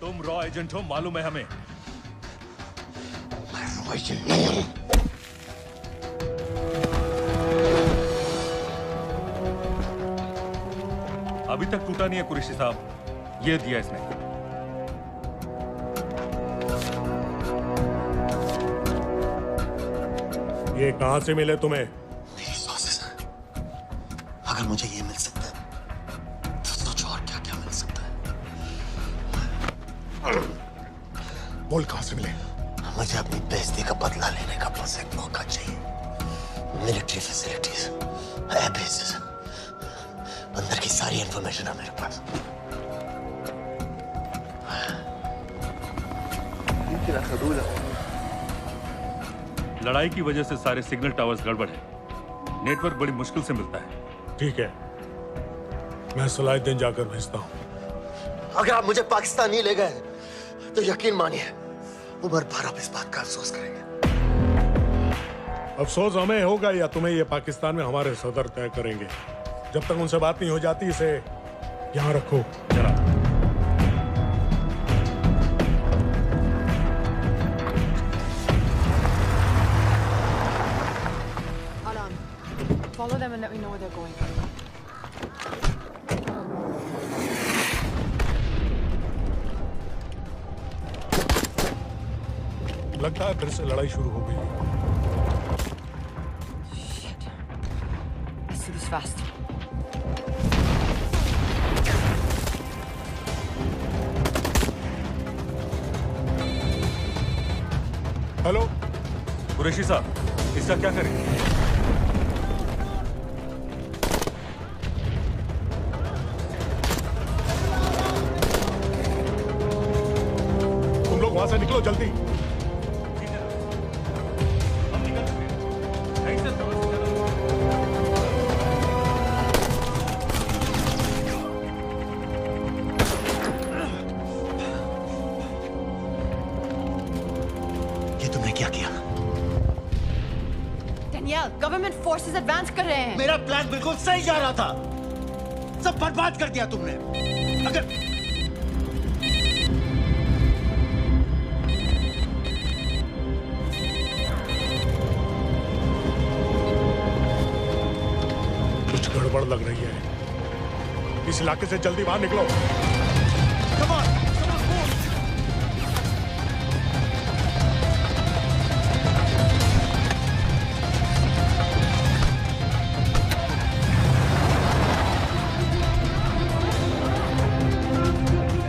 तुम रॉ एजेंट हो, मालूम है हमें। मैं रॉ एजेंट नहीं हूं। अभी तक टूटा नहीं है कुरैशी साहब। ये दिया इसने। ये कहां से मिले तुम्हें? मेरी सॉसेस। अगर मुझे ये मिल सकता है तो सोचो और क्या क्या मिल सकता है। बोल कहां से मिले? मुझे अपनी बेइज्जती का बदला लेने का बस एक मौका चाहिए। मिलिट्री फैसिलिटीज, एयर बेसेस, अंदर की सारी इंफॉर्मेशन है मेरे पास। लड़ाई की वजह से सारे सिग्नल टावर्स गड़बड़ है। नेटवर्क बड़ी मुश्किल से मिलता है। ठीक है, मैं सलाहुद्दीन जाकर भेजता हूं। अगर आप मुझे पाकिस्तान नहीं ले गए तो यकीन मानिए उमर भर आप इस बात का अफसोस करेंगे। अफसोस हमें होगा या तुम्हें ये पाकिस्तान में हमारे सदर तय करेंगे। जब तक उनसे बात नहीं हो जाती इसे यहाँ रखो। जरा Follow them and let me know where they're going. लगता है फिर से लड़ाई शुरू हो गई। Shit. Let's do this fast. Hello Qureshi साहब, इसका क्या करें? तुम लोग वहां से निकलो जल्दी। ये तुमने क्या किया? डेनियल, गवर्नमेंट फोर्सेस एडवांस कर रहे हैं। मेरा प्लान बिल्कुल सही जा रहा था, सब बर्बाद कर दिया तुमने। अगर कुछ गड़बड़ लग रही है, इस इलाके से जल्दी बाहर निकलो। Come on, move.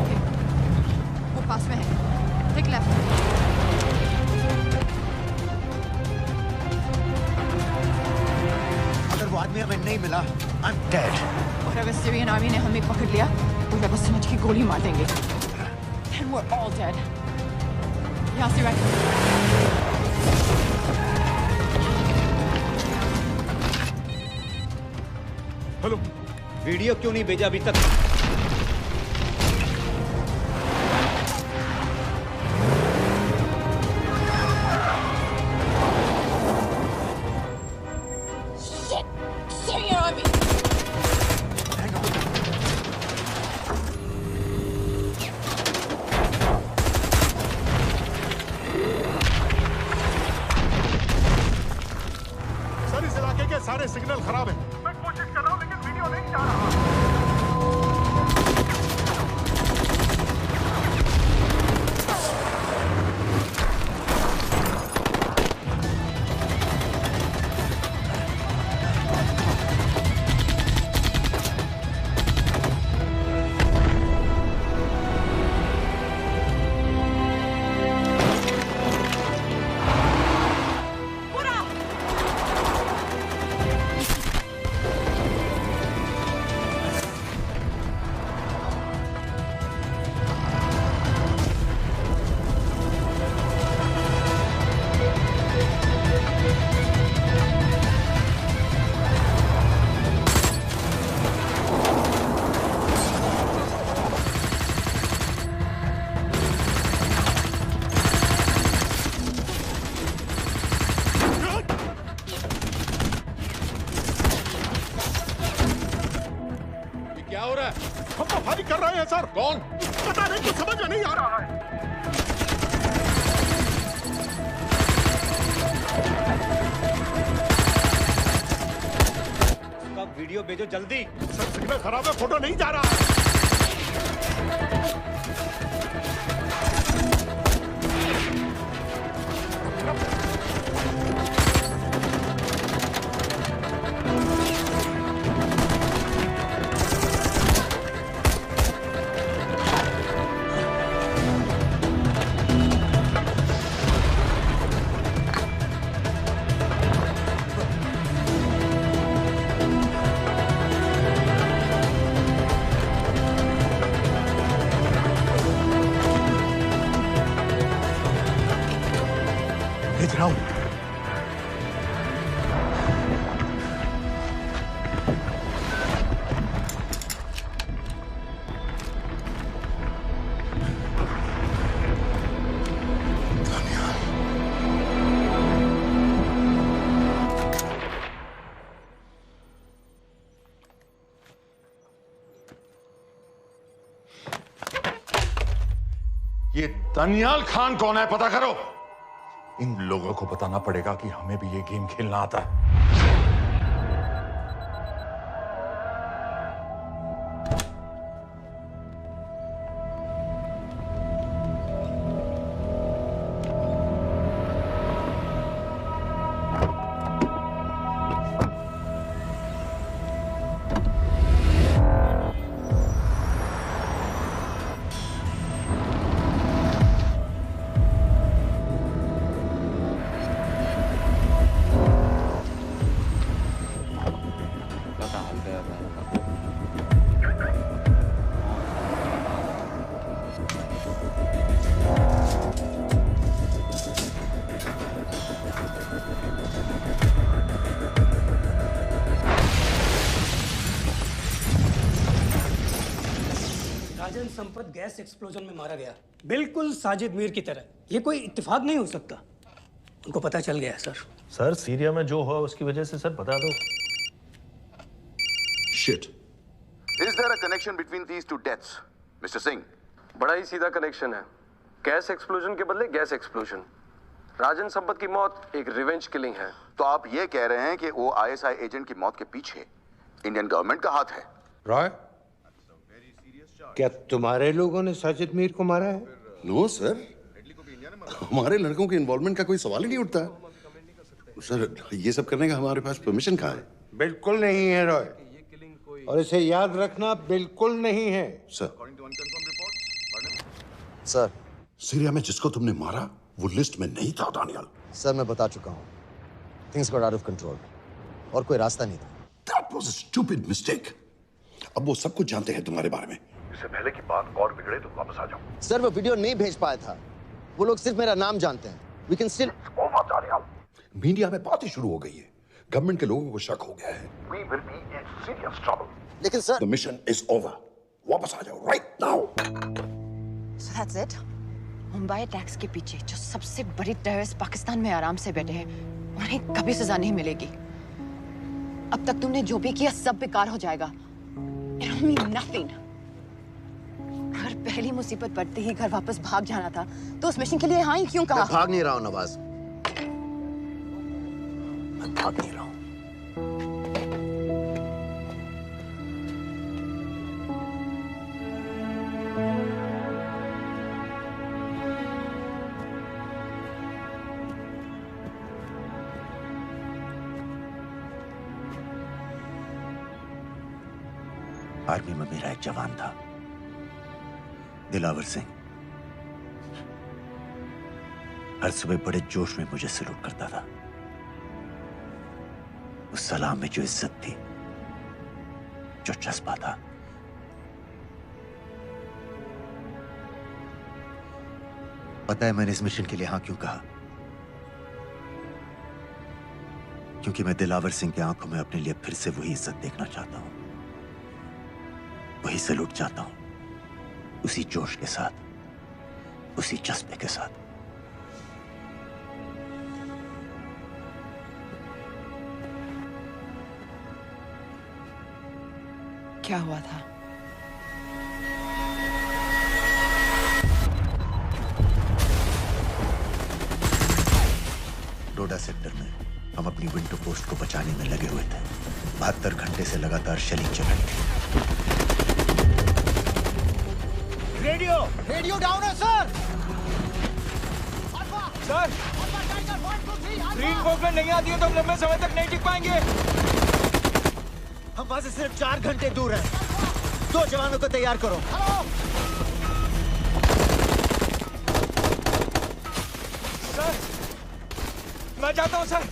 ओके, वो पास में है। Take left. अगर वो आदमी हमें नहीं मिला, I'm dead. और अगर सीरियन आर्मी ने हमें पकड़ लिया तो वे बस समझ के गोली मार देंगे। Then we're all dead. यहाँ से राइट। हेलो, वीडियो क्यों नहीं भेजा अभी तक? Syrian army! सर इस इलाके के सारे सिग्नल खराब हैं। मैं कोशिश कर रहा हूँ लेकिन वीडियो नहीं जा रहा। क्या हो रहा है? हम तो फायरिंग कर रहे हैं सर। कौन? पता नहीं, कुछ समझ में नहीं आ रहा है। वीडियो भेजो जल्दी। सर सिग्नल खराब है, फोटो नहीं जा रहा है। भेज रहा हूं। ये दनियाल खान कौन है, पता करो। इन लोगों को बताना पड़ेगा कि हमें भी ये गेम खेलना आता है। राजन संपत गैस एक्सप्लोजन में मारा गया, बिल्कुल साजिद मीर की तरह। ये कोई इत्तेफाक नहीं हो सकता। उनको पता चल गया है सर। सर सीरिया में जो हुआ उसकी वजह से सर बता दो। Shit. Is there a connection between these two deaths, Mr. Singh? बड़ा ही सीधा कनेक्शन है। गैस एक्सप्लोजन के बदले गैस एक्सप्लोजन। राजन संपत की मौत एक रिवेंज किलिंग है। तो आप ये कह रहे हैं कि वो ISI एजेंट की मौत के पीछे इंडियन गवर्नमेंट का हाथ है? रॉय, क्या तुम्हारे लोगों ने साजिद मीर को मारा है? नो सर, हमारे लड़कों के इन्वॉल्वमेंट का कोई सवाल ही नहीं उठता। सर, ये सब करने का हमारे पास परमिशन कहाँ है? बिल्कुल नहीं है रॉय, और इसे याद रखना बिल्कुल नहीं है। सर, सीरिया में जिसको तुमने मारा वो लिस्ट में नहीं था दानियाल। सर मैं बता चुका हूँ, things got out of control और कोई रास्ता नहीं था। That was a stupid mistake. अब वो सब कुछ जानते हैं तुम्हारे बारे में। इससे पहले की बात और बिगड़े तो वापस आ जाओ। सर वो वीडियो नहीं भेज पाया था, वो लोग सिर्फ मेरा नाम जानते हैं। We can still... मीडिया में बात ही शुरू हो गई है, गवर्नमेंट के लोगों को शक हो गया है। We will be in serious trouble. लेकिन sir, The mission is over. वापस आ जाओ right now. So that's it? Mumbai attacks के पीछे जो सबसे बड़ी टेररिस्ट पाकिस्तान में आराम से बैठे हैं, उन्हें कभी सजा नहीं मिलेगी। अब तक तुमने जो भी किया सब बेकार हो जाएगा। It'll mean nothing. अगर पहली मुसीबत पड़ते ही घर वापस भाग जाना था, तो उस मिशन के लिए हाँ ही क्यों कहा? मैं भाग नहीं रहा हूँ नवाज, मैं भाग नहीं रहा हूँ। आर्मी में मेरा एक जवान था, दिलावर सिंह। हर सुबह बड़े जोश में मुझे सलूट करता था। उस सलाम में जो इज्जत थी, जो जज्बा था, पता है मैंने इस मिशन के लिए हाँ क्यों कहा? क्योंकि मैं दिलावर सिंह की आंखों में अपने लिए फिर से वही इज्जत देखना चाहता हूं, वही सलूट चाहता हूं, उसी जोश के साथ, उसी जज्बे के साथ। क्या हुआ था? डोडा सेक्टर में हम अपनी विंडो पोस्ट को बचाने में लगे हुए थे। 72 घंटे से लगातार शेलिंग चल रही थी। रेडियो डाउन है सर। सर, ग्रीन कोपलेट नहीं आती है तो हम लंबे समय तक नहीं टिक पाएंगे। हम वहां से सिर्फ 4 घंटे दूर हैं। 2 जवानों को तैयार करो। सर, मैं जाता हूं सर।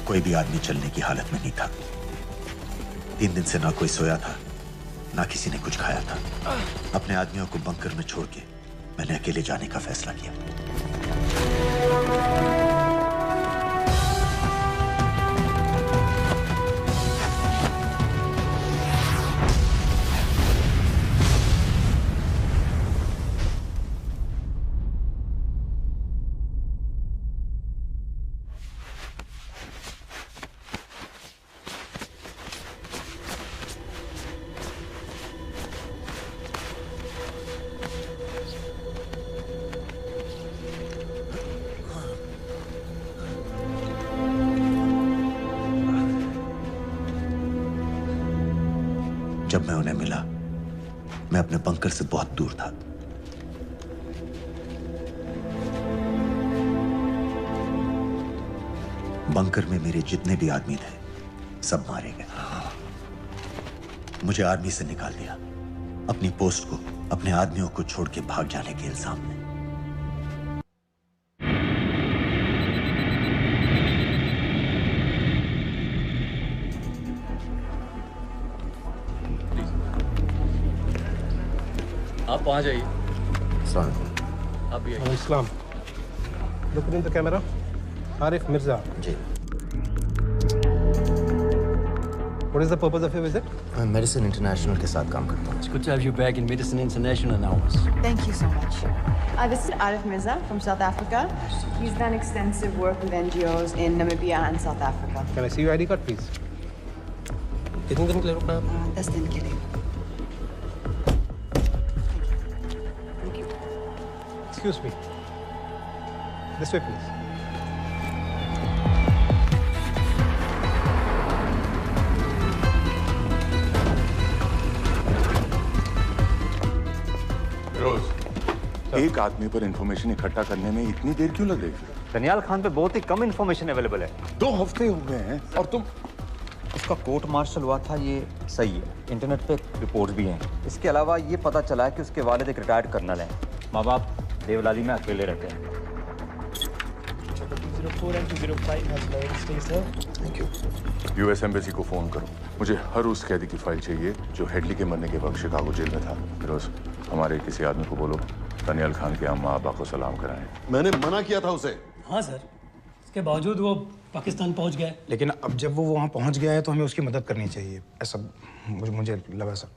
कोई भी आदमी चलने की हालत में नहीं था। 3 दिन से ना कोई सोया था, ना किसी ने कुछ खाया था। अपने आदमियों को बंकर में छोड़ के मैंने अकेले जाने का फैसला किया। जब मैं उन्हें मिला, मैं अपने बंकर से बहुत दूर था। बंकर में मेरे जितने भी आदमी थे, सब मारे गए। मुझे आर्मी से निकाल दिया, अपनी पोस्ट को, अपने आदमियों को छोड़ के भाग जाने के इल्जाम में। आप पहुंच जाइए। सलाम। आप भी आइए। अस्सलाम। Look in the camera. Arif Mirza. जी। What is the purpose of your visit? मैं मेडिसिन इंटरनेशनल के साथ काम करता हूँ. It's good to have you back in Medicine International now. Thank you so much. This is Arif Mirza from South Africa. He's done extensive work with NGOs in Namibia and South Africa. Can I see your ID card, please? कितने दिन के लिए रुकना है? 10 दिन के लिए. Excuse me. This way, please. एक आदमी पर इंफॉर्मेशन इकट्ठा करने में इतनी देर क्यों लग रही है? दनियाल खान पे बहुत ही कम इंफॉर्मेशन अवेलेबल है. 2 हफ्ते हो गए हैं और तुम. उसका कोर्ट मार्शल हुआ था, ये सही है. इंटरनेट पे रिपोर्ट भी हैं. इसके अलावा ये पता चला है कि उसके वालिद एक रिटायर्ड कर्नल हैं. माँ बाप देवलाली में अकेले रहते हैं. यूएस एम्बेसी को फोन करो. मुझे हर उस कैदी की फाइल चाहिए जो हेडली के मरने के वक्त शिकागो जेल में था. फिरोज, हमारे किसी आदमी को बोलो दनियाल खान के अम्मा अब्बा को सलाम कराएं. मैंने मना किया था उसे. हाँ सर, इसके बावजूद वो पाकिस्तान पहुंच गया. लेकिन अब जब वो वहाँ पहुंच गया है तो हमें उसकी मदद करनी चाहिए, ऐसा मुझे लगा सर.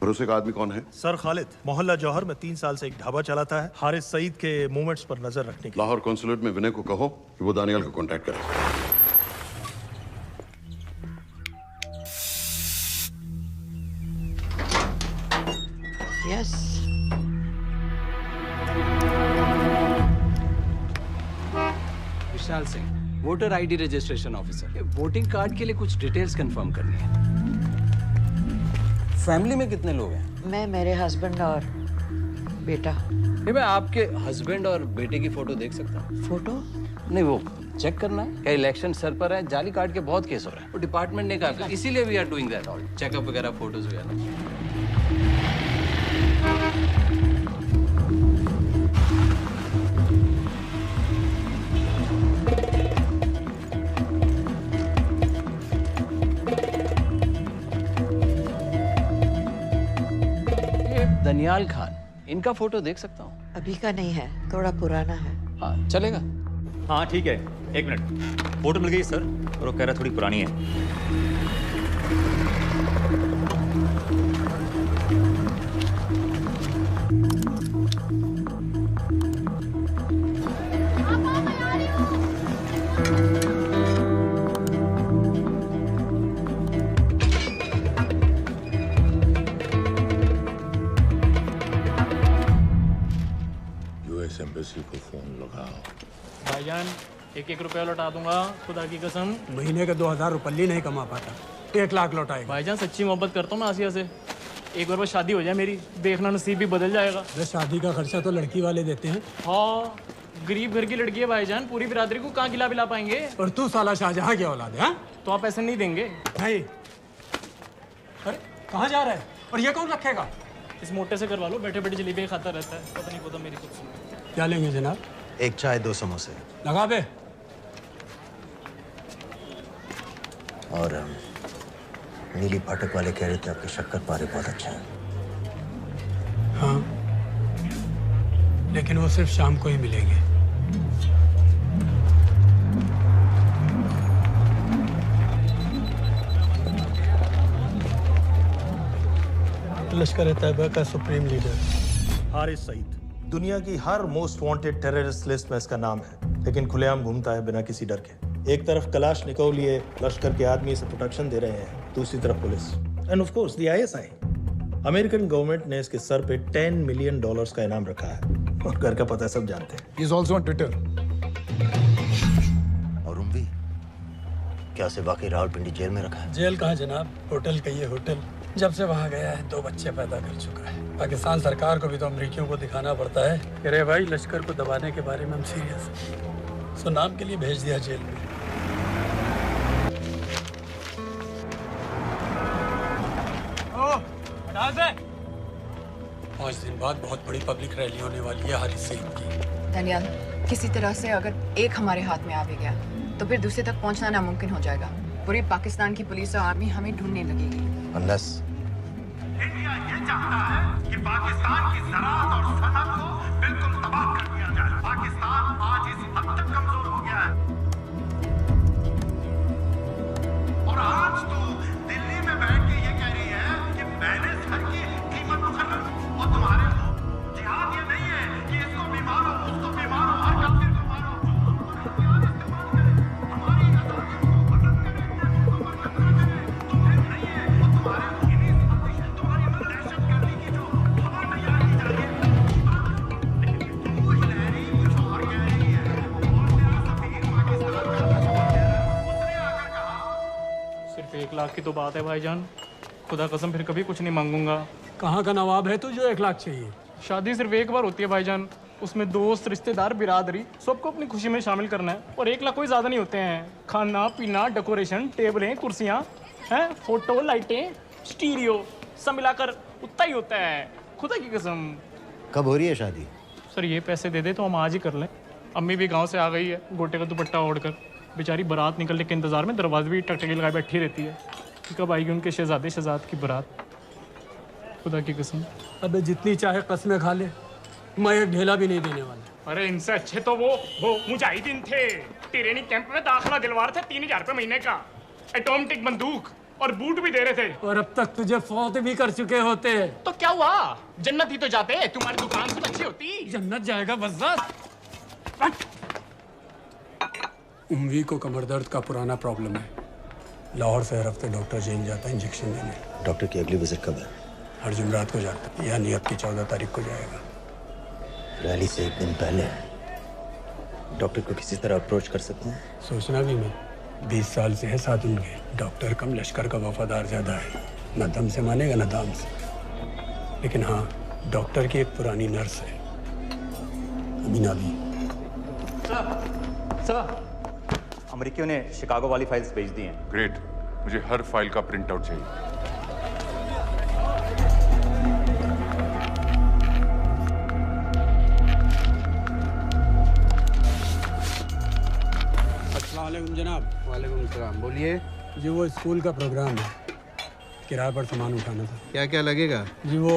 भरोसे का आदमी कौन है? सर खालिद. मोहल्ला जौहर में 3 साल से एक ढाबा चलाता है. हारिस सईद के मूवमेंट्स पर नजर रखने के. लाहौर कॉन्सुलेट में विनय को कहो कि वो दानियाल को कांटेक्ट करे. Yes. Vishal Singh, voter ID registration officer. Voting card के लिए कुछ डिटेल्स कंफर्म करनी है. फैमिली में कितने लोग हैं? मैं, मेरे हस्बैंड और बेटा. ये मैं आपके हस्बैंड और बेटे की फोटो देख सकता हूँ? फोटो? नहीं, वो चेक करना है. क्या इलेक्शन सर पर है? जाली कार्ड के बहुत केस हो रहे हैं. वो डिपार्टमेंट ने कहा, इसीलिए we are doing that all. Checkup वगैरह, फोटोज वगैरह. दनियाल खान, इनका फोटो देख सकता हूँ? अभी का नहीं है, थोड़ा पुराना है. हाँ, चलेगा. हाँ ठीक है, 1 मिनट. फोटो मिल गई सर, और वो कह रहा थोड़ी पुरानी है. एम्बेसी को फोन लगाओ. भाईजान, 1-1 रुपया लौटा दूंगा, खुदा की कसम. महीने का 2000 रुपये नहीं कमा पाता, 1 लाख लौटाएगा. भाईजान, सच्ची मोहब्बत करता हूँ मैं आसिया से. एक बार बस शादी हो जाए मेरी, देखना नसीब भी बदल जाएगा. शादी का खर्चा तो लड़की वाले देते हैं. हाँ, गरीब घर की लड़की है भाईजान, पूरी बिरादरी को कहाँ खिला पाएंगे. और तू साला शाहजहां की औलाद है. तो आप पैसे नहीं देंगे? नहीं. अरे कहाँ जा रहा है? और ये कौन रखेगा? इस मोटे से करवा लो, बैठे बैठे जलेबी खाता रहता है. पता नहीं, पता मेरी कुछ. क्या लेंगे जनाब? 1 चाय 2 समोसे. लगा बे. और नीली फाटक वाले कह रहे थे आपके शक्कर पारे बहुत अच्छे हैं. हाँ, लेकिन वो सिर्फ शाम को ही मिलेंगे. लश्कर तैयबा का सुप्रीम लीडर हारिस सईद. दुनिया की हर मोस्ट वांटेड टेररिस्ट लिस्ट में इसका नाम है, लेकिन खुलेआम घूमता है बिना किसी डर के. एक तरफ कलाशनिकोव लिए लश्कर के आदमी इसे प्रोटेक्शन दे रहे हैं, दूसरी तरफ police end of course the ISI. American government ने इसके सर पे $10 मिलियन का इनाम रखा है, और घर का पता सब जानते हैं. He is also on Twitter. और उम्वी, क्या उसे वाकई रावलपिंडी जेल में रखा है? जेल कहाँ जनाब, होटल कहिए होटल. जब से वहाँ गया है 2 बच्चे पैदा कर चुका है. पाकिस्तान सरकार को भी तो अमरीकियों को दिखाना पड़ता है. अरे भाई, लश्कर को दबाने के बारे में हम सीरियस हैं. सो नाम के लिए भेज दिया जेल में. पाँच दिन बाद बहुत बड़ी पब्लिक रैली होने वाली है हारिस सईद की. दनियाल, किसी तरह से अगर एक हमारे हाथ में आ भी गया तो फिर दूसरे तक पहुंचना नामुमकिन हो जाएगा. पूरी पाकिस्तान की पुलिस और आर्मी हमें ढूंढने लगेगी. Unless इंडिया ये चाहता है कि पाकिस्तान की ज़राअत और सनअत को बिल्कुल तबाह कर दिया जाए. पाकिस्तान आज इस हद तक कमजोर हो गया है, और आज तो दिन की तो बात है भाईजान, खुदा कसम फिर कभी कुछ नहीं मांगूंगा। कहाँ का नवाब है तू जो 1 लाख चाहिए? शादी सिर्फ एक बार होती है भाईजान, उसमें दोस्त रिश्तेदार बिरादरी सबको अपनी खुशी में शामिल करना है, और 1 लाख कोई ज़्यादा नहीं होते हैं। खाना पीना, डेकोरेशन, टेबलें, कुर्सियाँ हैं, फोटो, लाइटें, स्टीरियो सब मिलाकर उतना ही होता है, खुदा की कसम। कब हो रही है शादी? सर ये पैसे दे दे तो हम आज ही कर लें। अम्मी भी गांव से आ गई है गोटे का दुपट्टा ओढ़कर, बेचारी बारात निकलने के इंतजार में दरवाजे भी टकटकी लगाए बैठी रहती है कि कब आएगी उनके शहजादे शहजाद की बारात, खुदा की कसम। अबे जितनी चाहे कस्में खा ले, मैं एक ढेला भी नहीं देने वाला। अरे इनसे अच्छे तो वो मुजाहिदीन थे, ट्रेनिंग कैंप में दाखिला दिलवा रहे थे 3000 रुपये महीने का, एटॉमिक बंदूक और बूट भी दे रहे थे। और अब तक तुझे फौत भी कर चुके होते। तो क्या हुआ, जन्नत ही तो जाते, तुम्हारी दुकान से अच्छी होती। जन्नत जाएगा बस। उम्वी को कमर दर्द का पुराना प्रॉब्लम है, लाहौर से हर हफ्ते डॉक्टर जेल जाता है इंजेक्शन देने। डॉक्टर की अगली विजिट कब है? हर जुमरात को जाता है, यानी अब की 14 तारीख को जाएगा। रैली से 1 दिन पहले डॉक्टर को किसी तरह अप्रोच कर सकते हैं? सोचना भी मैं, 20 साल से है साथ उनके। डॉक्टर कम लश्कर का वफादार ज्यादा है, न दम से मानेगा न दाम से। लेकिन हाँ, डॉक्टर की एक पुरानी नर्स है, अमीना भी। सर, अमेरिकियों ने शिकागो वाली फाइल्स भेज दी हैं। ग्रेट, मुझे हर फाइल का प्रिंट आउट चाहिए। अस्सलाम वालेकुम जनाब। वालेकुम सलाम, बोलिए। जी वो स्कूल का प्रोग्राम है, किराए पर सामान उठाना था। क्या क्या लगेगा? जी वो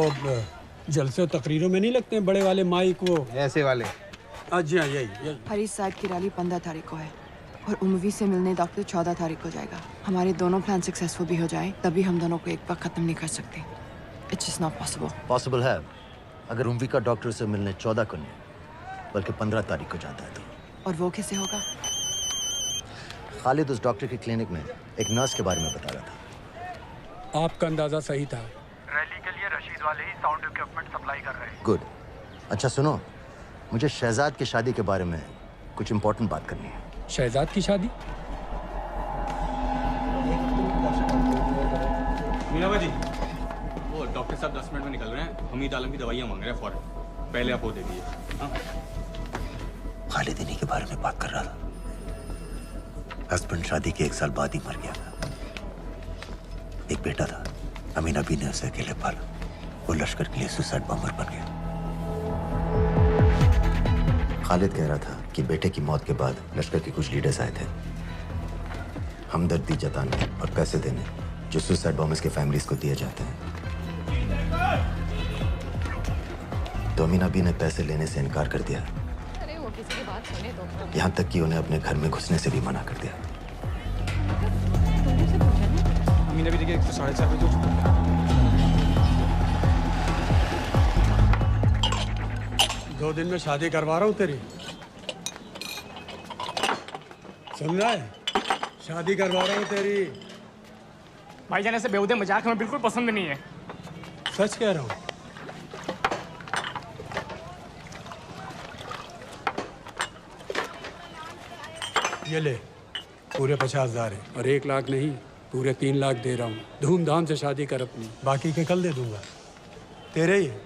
जलसे तकरीरों में नहीं लगते हैं बड़े वाले माइक, वो ऐसे वाले? जी हाँ, यही। हरी साइड की रैली 15 तारीख को है और उमवी से मिलने डॉक्टर 14 तारीख को जाएगा। हमारे दोनों प्लान सक्सेसफुल भी हो जाए तभी हम दोनों को एक बार खत्म नहीं कर सकते। It's just not possible. Possible है अगर उम्वी का डॉक्टर से मिलने 14 को नहीं बल्कि 15 तारीख को जाता है तो। और वो कैसे होगा? खालिद उस डॉक्टर की क्लिनिक में एक नर्स के बारे में बता रहा था। आपका अंदाजा सही था। रैली के लिए रशीद वाले ही साउंड इक्विपमेंट सप्लाई कर रहे हैं। गुड। अच्छा सुनो, मुझे शहजाद की शादी के बारे में कुछ इंपॉर्टेंट बात करनी है। शहजाद की शादी? मीनाबा जी, वो डॉक्टर साहब 10 मिनट में निकल रहे हैं, हमीद आलम की दवाइयाँ मांग रहे हैं फौरन, पहले आप वो दे दीजिए। खालिद इन्हीं के बारे में बात कर रहा था। हस्बैंड शादी के 1 साल बाद ही मर गया था। एक बेटा था, अमीना भी ने उसे अकेले पाला। वो लश्कर के लिए सुसाइड बॉम्बर बन गया। खालिद कह रहा था कि बेटे की मौत के बाद लश्कर के कुछ लीडर्स आए थे हमदर्दी जताने और पैसे देने, जो सुसाइड बॉम्बर्स के फैमिलीज को दिए जाते हैं। तो अमीना भी ने पैसे लेने से इनकार कर दिया। अरे वो किसी की बात सुने तो। यहाँ तक कि उन्हें अपने घर में घुसने से भी मना कर दिया। अमीना भी देखिए 4:30 बजे हो चुका है। दो दिन में शादी करवा रहा हूँ तेरी, सुन रहा है? शादी करवा रहा हूँ तेरी। भाईजान ऐसे बेहुदे मजाक हमें बिल्कुल पसंद नहीं है। सच कह रहा हूँ। ये ले, पूरे 50,000 है और 1 लाख नहीं, पूरे 3 लाख दे रहा हूँ। धूमधाम से शादी कर अपनी, बाकी के कल दे दूंगा। तेरे ही है।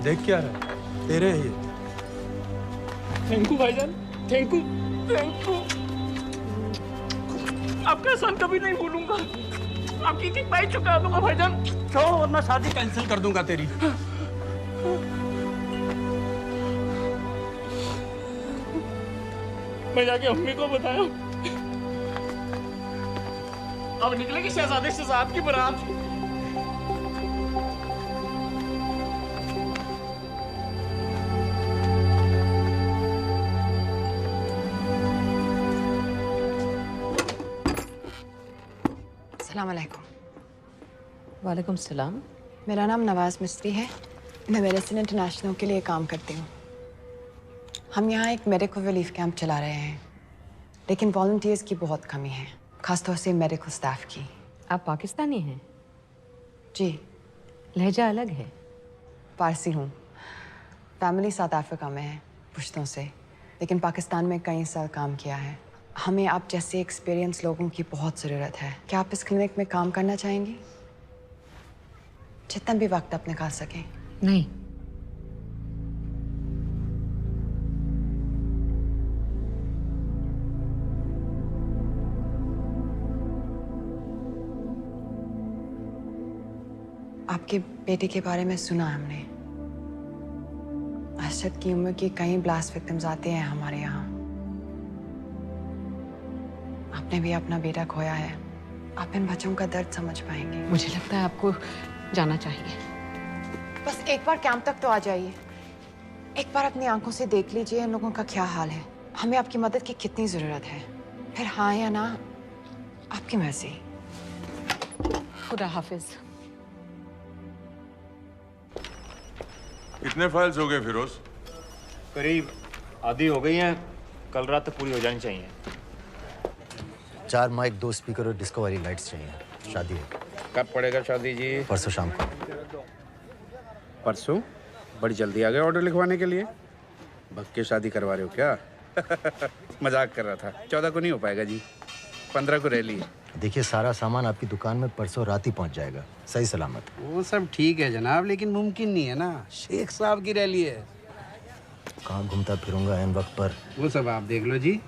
देख क्या रहा, तेरे ही है। थैंक यू भाईजान, थैंक यू, थैंक यू। आपका एहसान कभी नहीं भूलूंगा। आपकी एक बाई चुका दूंगा भाईजान। छोड़ वरना शादी कैंसिल कर दूंगा तेरी। मैं जाके अम्मी को बताया। अब निकलेगी शहजादे शहजाद की बारात। अस्सलाम वालेकुम। वालेकुम सलाम। मेरा नाम नवाज मिस्त्री है, मैं मेडिसिन इंटरनेशनल के लिए काम करती हूँ। हम यहाँ एक मेडिकल रिलीफ कैंप चला रहे हैं, लेकिन वॉलंटियर्स की बहुत कमी है, खासतौर से मेडिकल स्टाफ की। आप पाकिस्तानी हैं? जी। लहजा अलग है। पारसी हूँ, फैमिली साउथ अफ्रीका में है पुश्तों से, लेकिन पाकिस्तान में कई साल काम किया है। हमें आप जैसे एक्सपीरियंस लोगों की बहुत ज़रूरत है। क्या आप इस क्लिनिक में काम करना चाहेंगी? जितना भी वक्त आप निकाल सकें। नहीं। आपके बेटे के बारे में सुना हमने। अरशद की उम्र के कई ब्लास्ट विक्टिम्स आते हैं हमारे यहाँ। आपने भी अपना बेटा खोया है। आप इन बच्चों का दर्द समझ पाएंगे। मुझे लगता है आपको जाना चाहिए। बस एक बार कैंप तक तो आ जाइए। एक बार अपनी आंखों से देख लीजिए इन लोगों का क्या हाल है। हमें आपकी मदद की कितनी जरूरत है। फिर हाँ या ना आपकी मर्जी। खुदा हाफिज। कितने फाइल्स हो गए फिरोज? करीब आधी हो गई हैं। कल रात तक पूरी हो जानी चाहिए। 4 माइक, 2 स्पीकर और डिस्को वाली लाइट्स चाहिए। शादी है। कब पड़ेगा शादी जी? परसों शाम को। परसों? बड़ी जल्दी आ गए ऑर्डर लिखवाने के लिए। भग के शादी करवा रहे हो क्या? मजाक कर रहा था। 14 को नहीं हो पाएगा जी, 15 को रैली है। देखिए, सारा सामान आपकी दुकान में परसों रात ही पहुंच जाएगा, सही सलामत। वो सब ठीक है जनाब, लेकिन मुमकिन नहीं है ना। शेख साहब की रैली है। कहाँ घूमता फिरूंगा इन वक्त पर? वो सब आप देख लो जी।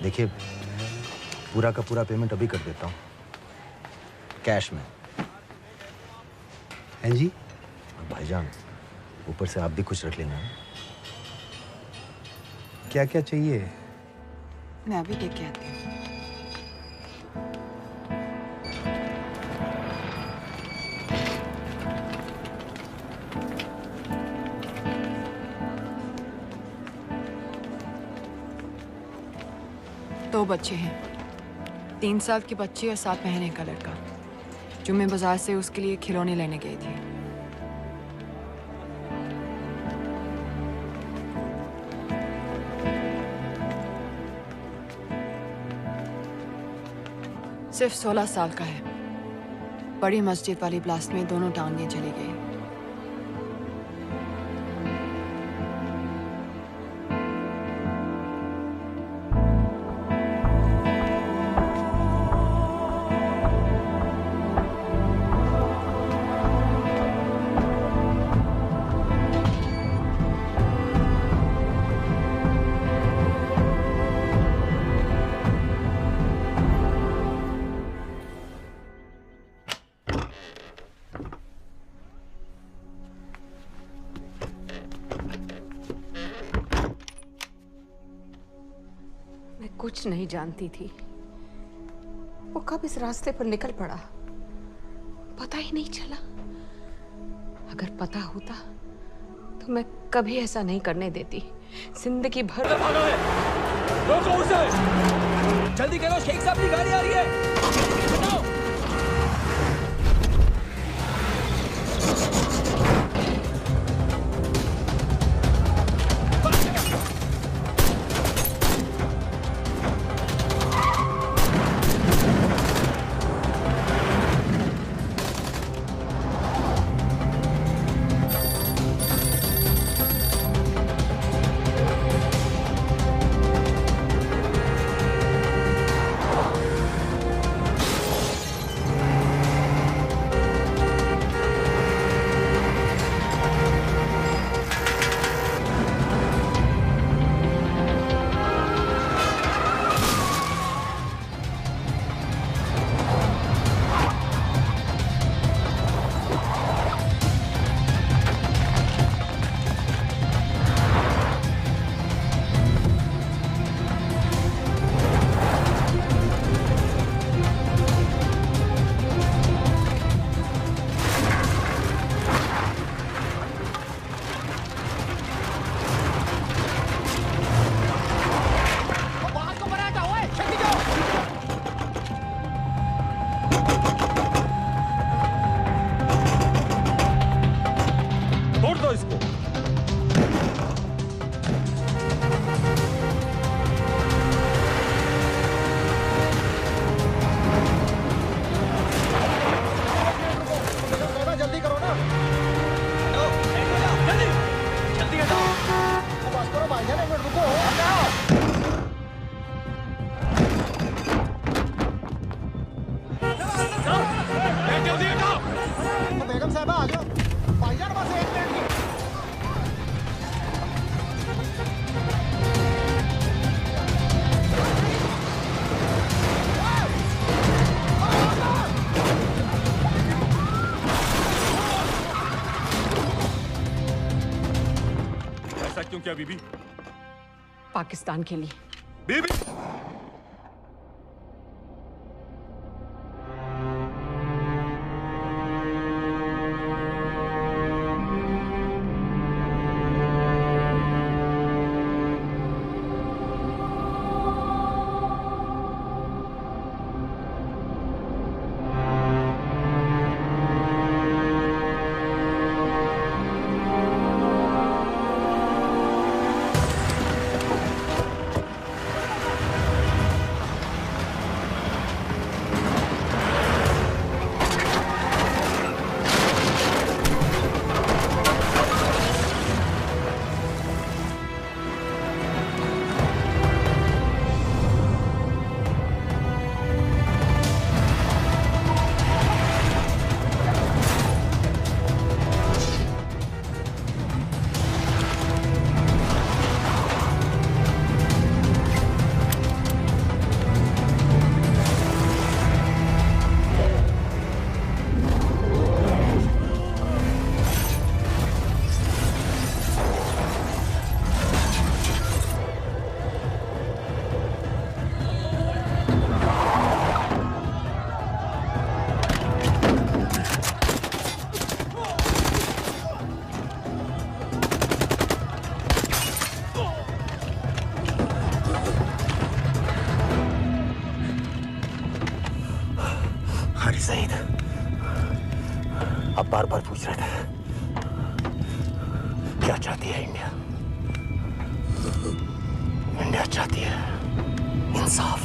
देखिए, पूरा का पूरा पेमेंट अभी कर देता हूँ, कैश में। हैं जी? और भाईजान, ऊपर से आप भी कुछ रख लेना। क्या क्या चाहिए? मैं अभी देख के आती हूँ। दो बच्चे हैं, 3 साल की बच्ची और 7 महीने का लड़का, जो मैं बाजार से उसके लिए खिलौने लेने गई थी। सिर्फ 16 साल का है। बड़ी मस्जिद वाली ब्लास्ट में दोनों टांगें चली गई। कुछ नहीं जानती थी, वो कब इस रास्ते पर निकल पड़ा पता ही नहीं चला। अगर पता होता तो मैं कभी ऐसा नहीं करने देती। जिंदगी भर रोको उसे! जल्दी करो, शेख साहब की गाड़ी आ रही है। हटाओ! साहब आ जाओ भाईजान, बस 1 मिनट की। ऐसा क्यों किया बीबी? पाकिस्तान के लिए। बीबी सईद, आप बार बार पूछ रहे थे क्या चाहती है इंडिया? इंडिया चाहती है इंसाफ।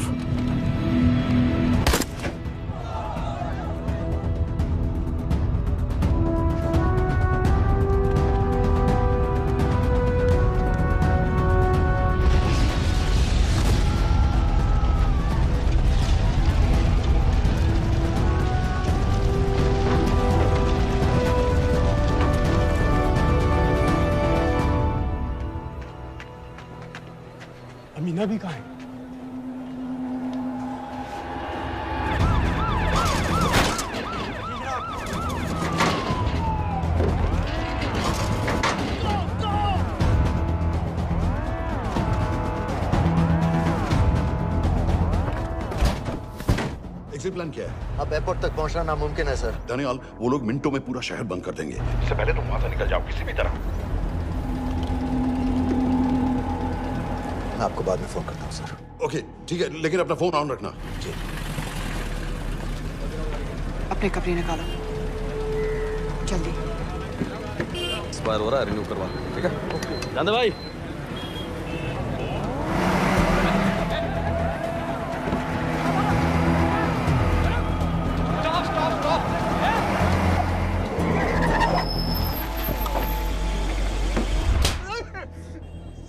अमीना भी कहाँ है? एग्जिट प्लान क्या है? अब एयरपोर्ट तक पहुंचना नामुमकिन है सर। दानियाल, वो लोग मिनटों में पूरा शहर बंद कर देंगे। इससे पहले तुम वहां से निकल जाओ किसी भी तरह। मैं आपको बाद में फोन करता हूँ सर। ओके ठीक है, लेकिन अपना फोन ऑन रखना। जी। अपने कपड़े निकालो जल्दी। एक्सपायर हो रहा है, रिन्यू करवा, ठीक है? जानते भाई,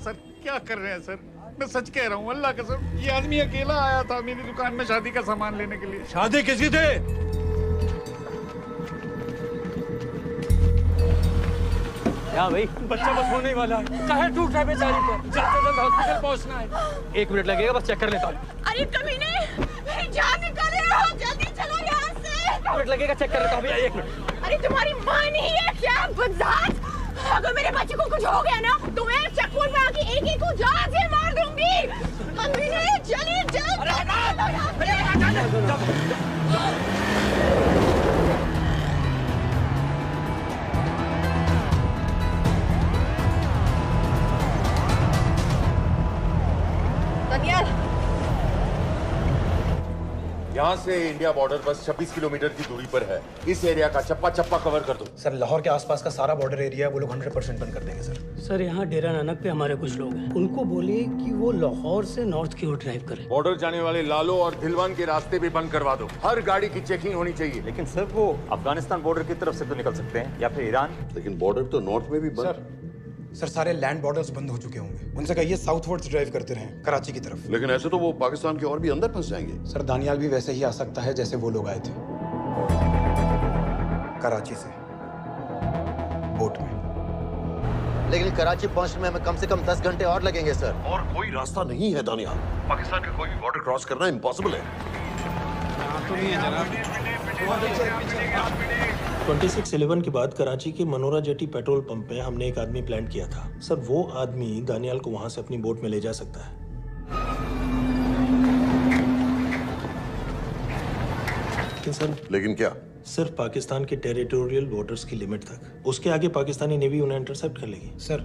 सर क्या कर रहे हैं सर? मैं सच कह रहा हूँ, अल्लाह कसम, ये आदमी अकेला आया था मेरी दुकान में शादी का सामान लेने के लिए। शादी किसकी थी? क्या भाई? बच्चा बस होने ही वाला है। काहे टूट रहा है बेचारी पर? जल्द से जल्द हॉस्पिटल पहुंचना है। 1 मिनट लगेगा, बस चेक कर लेता हूँ। अरे कमीने, मेरी जान निकाल रहे हो, जल्दी चलो यहाँ से। 1 मिनट लगेगा, चेक कर लेता हूँ भैया, 1 मिनट। अरे तुम्हारी माँ नहीं है क्या बदजात? अगर मेरे बच्चे को कुछ हो गया ना तो मैं चक्कू में आके एक को जान से मार दूंगी। कमीने चलिए दानियाल, यहाँ से इंडिया बॉर्डर बस 26 किलोमीटर की दूरी पर है। इस एरिया का चप्पा चप्पा कवर कर दो। सर लाहौर के आसपास का सारा बॉर्डर एरिया वो लोग 100% बंद कर देंगे सर। सर यहाँ डेरा नानक पे हमारे कुछ लोग हैं, उनको बोले कि वो लाहौर से नॉर्थ की ओर ड्राइव करें। बॉर्डर जाने वाले लालो और धिलवान के रास्ते भी बंद करवा दो। हर गाड़ी की चेकिंग होनी चाहिए। लेकिन सर वो अफगानिस्तान बॉर्डर की तरफ से तो निकल सकते हैं, या फिर ईरान। लेकिन बॉर्डर तो नॉर्थ में भी बंद। सर सारे लैंड बॉर्डर्स बंद हो चुके होंगे, उनसे कहिए साउथवर्ड्स ड्राइव करते रहें कराची की तरफ। लेकिन ऐसे तो वो पाकिस्तान के और भी अंदर फंस जाएंगे। सर दानियाल भी वैसे ही आ सकता है जैसे वो लोग आए थे, कराची से। बोट में। लेकिन कराची पहुंचने में हमें कम से कम 10 घंटे और लगेंगे सर। और कोई रास्ता नहीं है दानियाल। पाकिस्तान का कोई भी बॉर्डर क्रॉस करना इम्पॉसिबल है। तो नहीं है जनाब। 2611 के बाद कराची के मनोरा जेटी पेट्रोल पंप पे हमने एक आदमी प्लान किया था। सर वो आदमी दानियाल को वहां से अपनी बोट में ले जा सकता है। लेकिन क्या? सिर्फ पाकिस्तान के टेरिटोरियल वाटर्स की लिमिट तक। उसके आगे पाकिस्तानी नेवी उन्हें इंटरसेप्ट कर लेगी। सर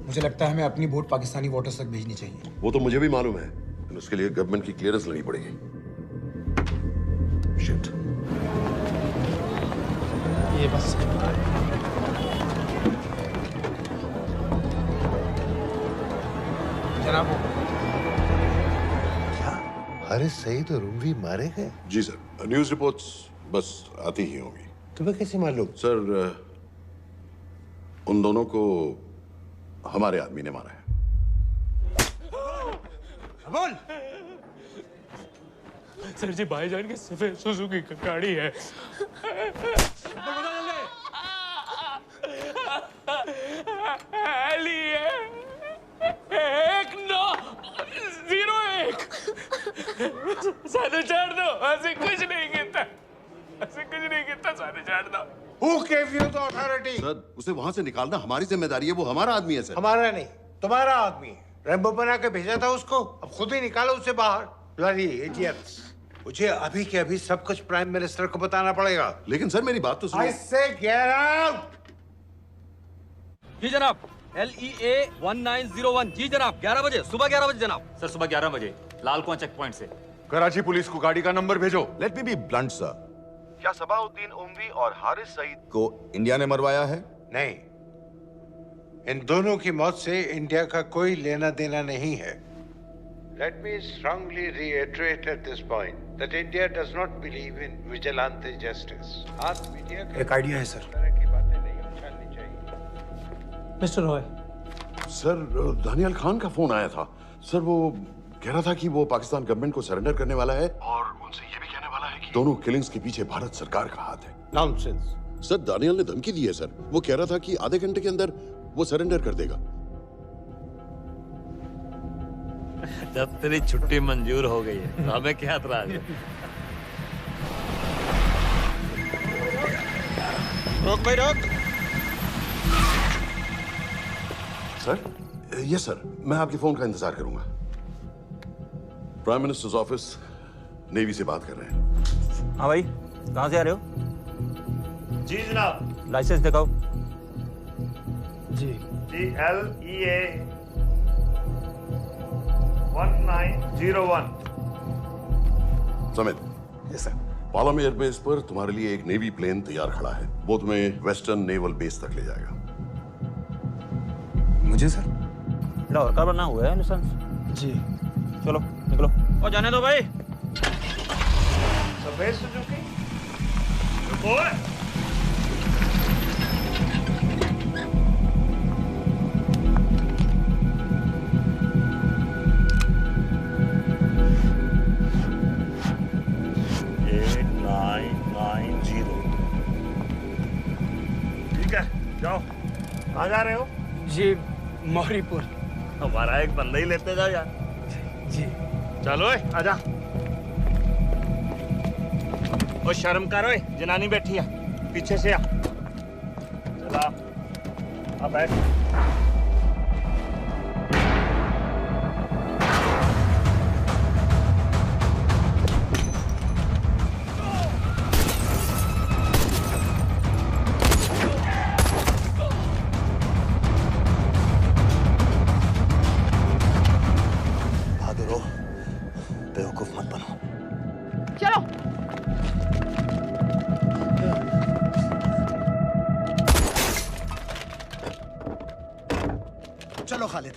मुझे लगता है हमें अपनी बोट पाकिस्तानी वाटर्स तक भेजनी चाहिए। वो तो मुझे भी मालूम है, लेकिन उसके लिए गवर्नमेंट की क्लियरेंस लेनी पड़ेगी। शिट। ये बस जनाब हारिस सईद और रूमी मारे गए? जी सर, न्यूज़ रिपोर्ट्स बस आती ही होंगी। तुम्हें कैसे मालूम? सर उन दोनों को हमारे आदमी ने मारा है। बोल। सर जी भाईजान की सफेद सुजुकी की गाड़ी है। एली है 1901। सारे छोड़ दो, ऐसे कुछ नहीं कहता, ऐसे कुछ नहीं कहता, सारे छोड़ दो। Who gave you the authority? Sir उसे वहां से निकालना हमारी जिम्मेदारी है, वो हमारा आदमी है सर। हमारा नहीं, तुम्हारा आदमी है। रैम्बो बना के भेजा था उसको, अब खुद ही निकालो उसे बाहर। Bloody idiots! मुझे अभी के अभी सब कुछ प्राइम मिनिस्टर को बताना पड़ेगा। लेकिन सर मेरी बात तो सुनो। I say get out! जी जनाब। LEA 1901। जी जनाब, 11 बजे, सुबह 11 बजे जनाब। सर सुबह 11 बजे लाल कुआं चेक पॉइंट से। कराची पुलिस को गाड़ी का नंबर भेजो। Let me be blunt sir. क्या सबाउद्दीन उमवी और हारिस सईद को इंडिया ने मरवाया है? नहीं, इन दोनों की मौत से इंडिया का कोई लेना देना नहीं है। Let me strongly reiterate at this point that India does not believe in vigilante justice. आप मीडिया एक आइडिया है sir. Mister Roy. Sir Daniyal Khan का फोन आया था। सर वो कह रहा था कि वो पाकिस्तान गवर्नमेंट को सरेंडर करने वाला है और उनसे ये भी कहने वाला है कि दोनों किलिंग्स के पीछे भारत सरकार का हाथ है। नॉनसेंस। सर दानियाल ने धमकी दी है सर। वो कह रहा था कि आधे घंटे के अंदर वो सरेंडर कर देगा। जब तेरी छुट्टी मंजूर हो गई है तो हमें क्या एतराज है? रोक भाई रोक। सर यस सर, मैं आपके फोन का इंतजार करूंगा। प्राइम मिनिस्टर्स ऑफिस नेवी से बात कर रहे हैं। हाँ भाई, कहाँ से आ रहे हो? जी जनाब। लाइसेंस दिखाओ। जी LEA 1901। Samit. Yes sir. Palam airbase पर तुम्हारे लिए एक नेवी प्लेन तैयार खड़ा है। वो तुम्हें वेस्टर्न नेवल बेस तक ले जाएगा। मुझे सर? लाहौर का बना हुआ है लाइसेंस। जी चलो निकलो। और जाने दो भाई। सफेद सुजुकी। रुको। ठीक है, जाओ। कहाँ जा रहे हो? जी मोहरीपुर। हमारा एक बंदा ही लेते जाओ यार। जी चलो आजा। ओ शर्म करो, जनानी बैठी है पीछे से आ। चला अब बैठ। बहादुर हो, बेवकूफ मत बनो। चलो। चलो खालिद।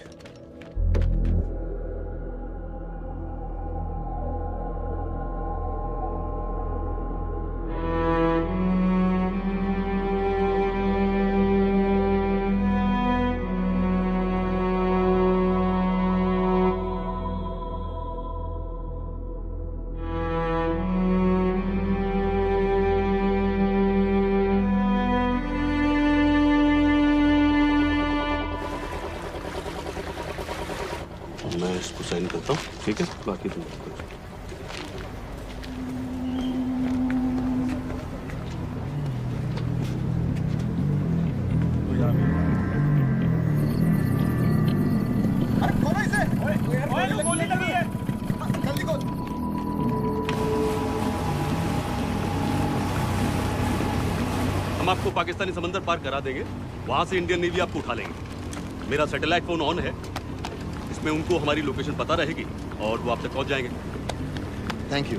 चलता हूँ, ठीक है? बाकी तुम हम आपको पाकिस्तानी समंदर पार करा देंगे, वहां से इंडियन नेवी आपको उठा लेंगे। मेरा सैटेलाइट फोन ऑन है, इसमें उनको हमारी लोकेशन पता रहेगी और वो आप तक पहुंच जाएंगे। Thank you.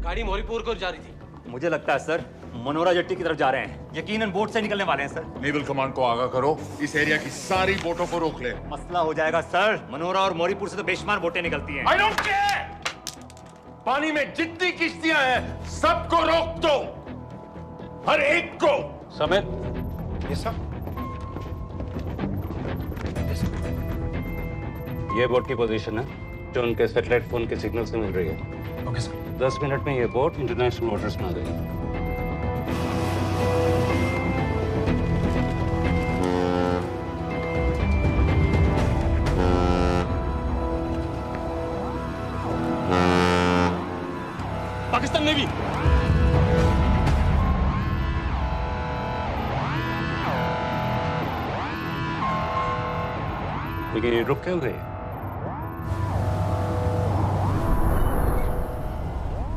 गाड़ी मोरीपुर को जा रही थी। मुझे लगता है सर मनोरा जेट्टी की तरफ जा रहे हैं, यकीनन बोट से निकलने वाले हैं सर। नेवल कमांड को आगाह करो, इस एरिया की सारी बोटों को रोक ले। मसला हो जाएगा सर, मनोरा और मोरीपुर से तो बेशुमार बोटें निकलती हैं। I don't care! पानी में जितनी किश्तियां हैं सबको रोक दो, हर एक को। समेत ये सब ये बोट की पोजीशन है जो उनके सैटेलाइट फोन के सिग्नल से मिल रही है। Okay sir. 10 मिनट में ये बोट इंटरनेशनल वाटर्स में आ गई। पाकिस्तान नेवी लेकिन ये रुक क्यों गए?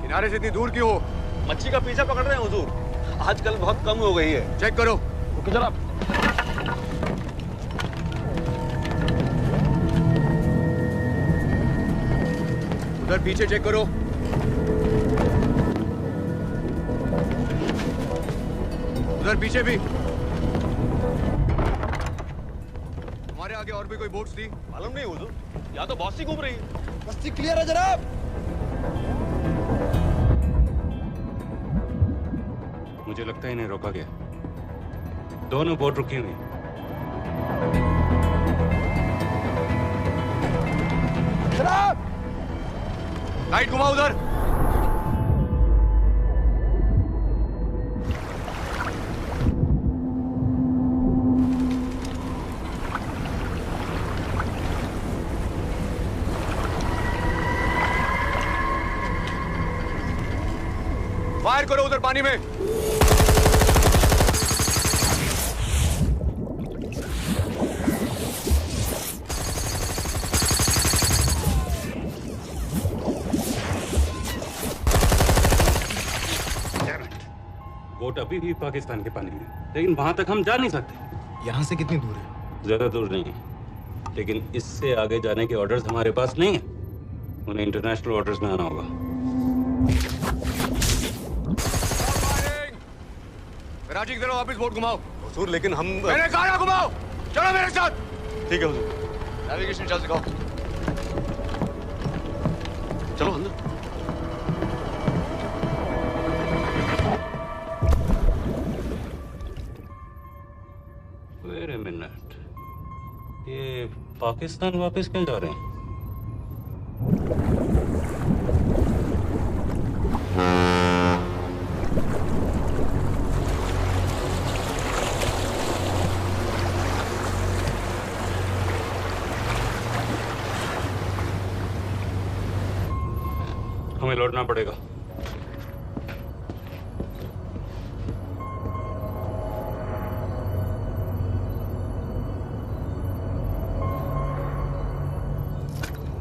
किनारे से इतनी दूर क्यों हो? मच्छी का पीछा पकड़ रहे हैं हुजूर, आजकल बहुत कम हो गई है। चेक करो। ओके जनाब। उधर पीछे चेक करो। उधर पीछे भी। हमारे आगे और भी कोई बोट्स थी? मालूम नहीं हुजूर, यहाँ तो बहुत सी घूम रही है। बस्ती क्लियर है जनाब। मुझे लगता है इन्हें रोका गया। दोनों बोट रुकी हुई। जनाब लाइट घुमाओ उधर। फायर करो उधर पानी में। बोट अभी भी पाकिस्तान के पानी में, लेकिन वहां तक हम जा नहीं सकते। यहाँ से कितनी दूर है? ज्यादा दूर नहीं है, लेकिन इससे आगे जाने के ऑर्डर्स हमारे पास नहीं है। उन्हें इंटरनेशनल वाटर्स में आना होगा। राजी की तरफ वापस बोट घुमाओ। हुजूर लेकिन हम मैंने कहा ना घुमाओ। चलो मेरे साथ। ठीक है हुजूर। नेविगेशन चल सिखाओ। चलो अंदर। वेट अ मिनट, ये पाकिस्तान वापस क्यों जा रहे हैं? हमें लौटना पड़ेगा।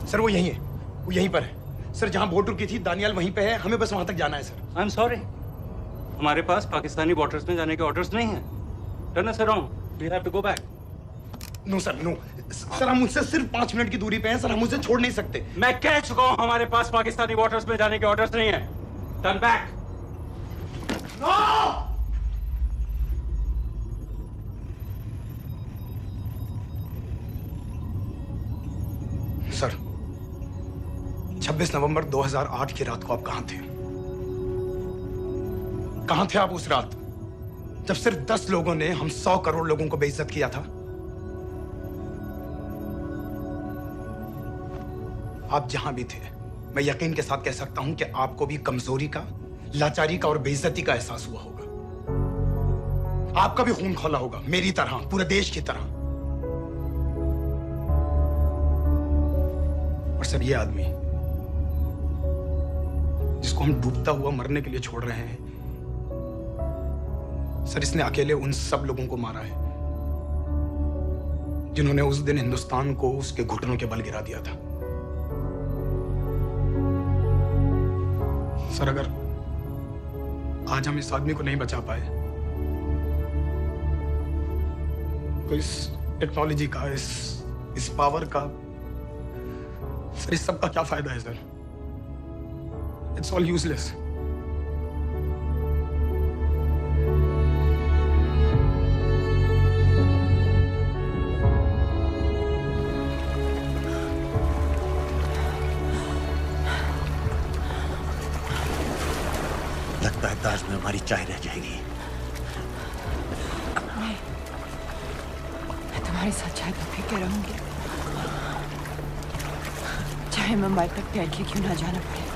सर वो यहीं है, वो यहीं पर है। सर जहाँ बोट रुकी थी दानियाल वहीं पे है, हमें बस वहां तक जाना है सर। आई एम सॉरी, हमारे पास पाकिस्तानी वाटर्स में जाने के ऑर्डर्स नहीं है। Turn us around, we have to go back. No sir no sir, हम मुझसे सिर्फ 5 मिनट की दूरी पे हैं सर, हम उसे छोड़ नहीं सकते। मैं कह चुका हूं हमारे पास पाकिस्तानी वाटर्स में जाने के ऑर्डर्स नहीं है। Turn back. सर 26 नवंबर 2008 की रात को आप कहां थे? कहां थे आप उस रात जब सिर्फ 10 लोगों ने हम 100 करोड़ लोगों को बेइज्जत किया था? आप जहां भी थे, मैं यकीन के साथ कह सकता हूं कि आपको भी कमजोरी का लाचारी का और बेइज्जती का एहसास हुआ होगा। आपका भी खून खौला होगा, मेरी तरह, पूरे देश की तरह। और सर, ये आदमी जिसको हम डूबता हुआ मरने के लिए छोड़ रहे हैं, सर, इसने अकेले उन सब लोगों को मारा है जिन्होंने उस दिन हिंदुस्तान को उसके घुटनों के बल गिरा दिया था। सर, अगर आज हम इस आदमी को नहीं बचा पाए तो इस टेक्नोलॉजी का, इस पावर का, सर, इस सब का क्या फायदा है सर? It's all useless. लगता है ताज में हमारी चाय रह जाएगी। मैं तुम्हारे साथ चाय तो पी के रहूंगी, चाहे मुंबई तक दिल्ली क्यों ना जाना पड़े।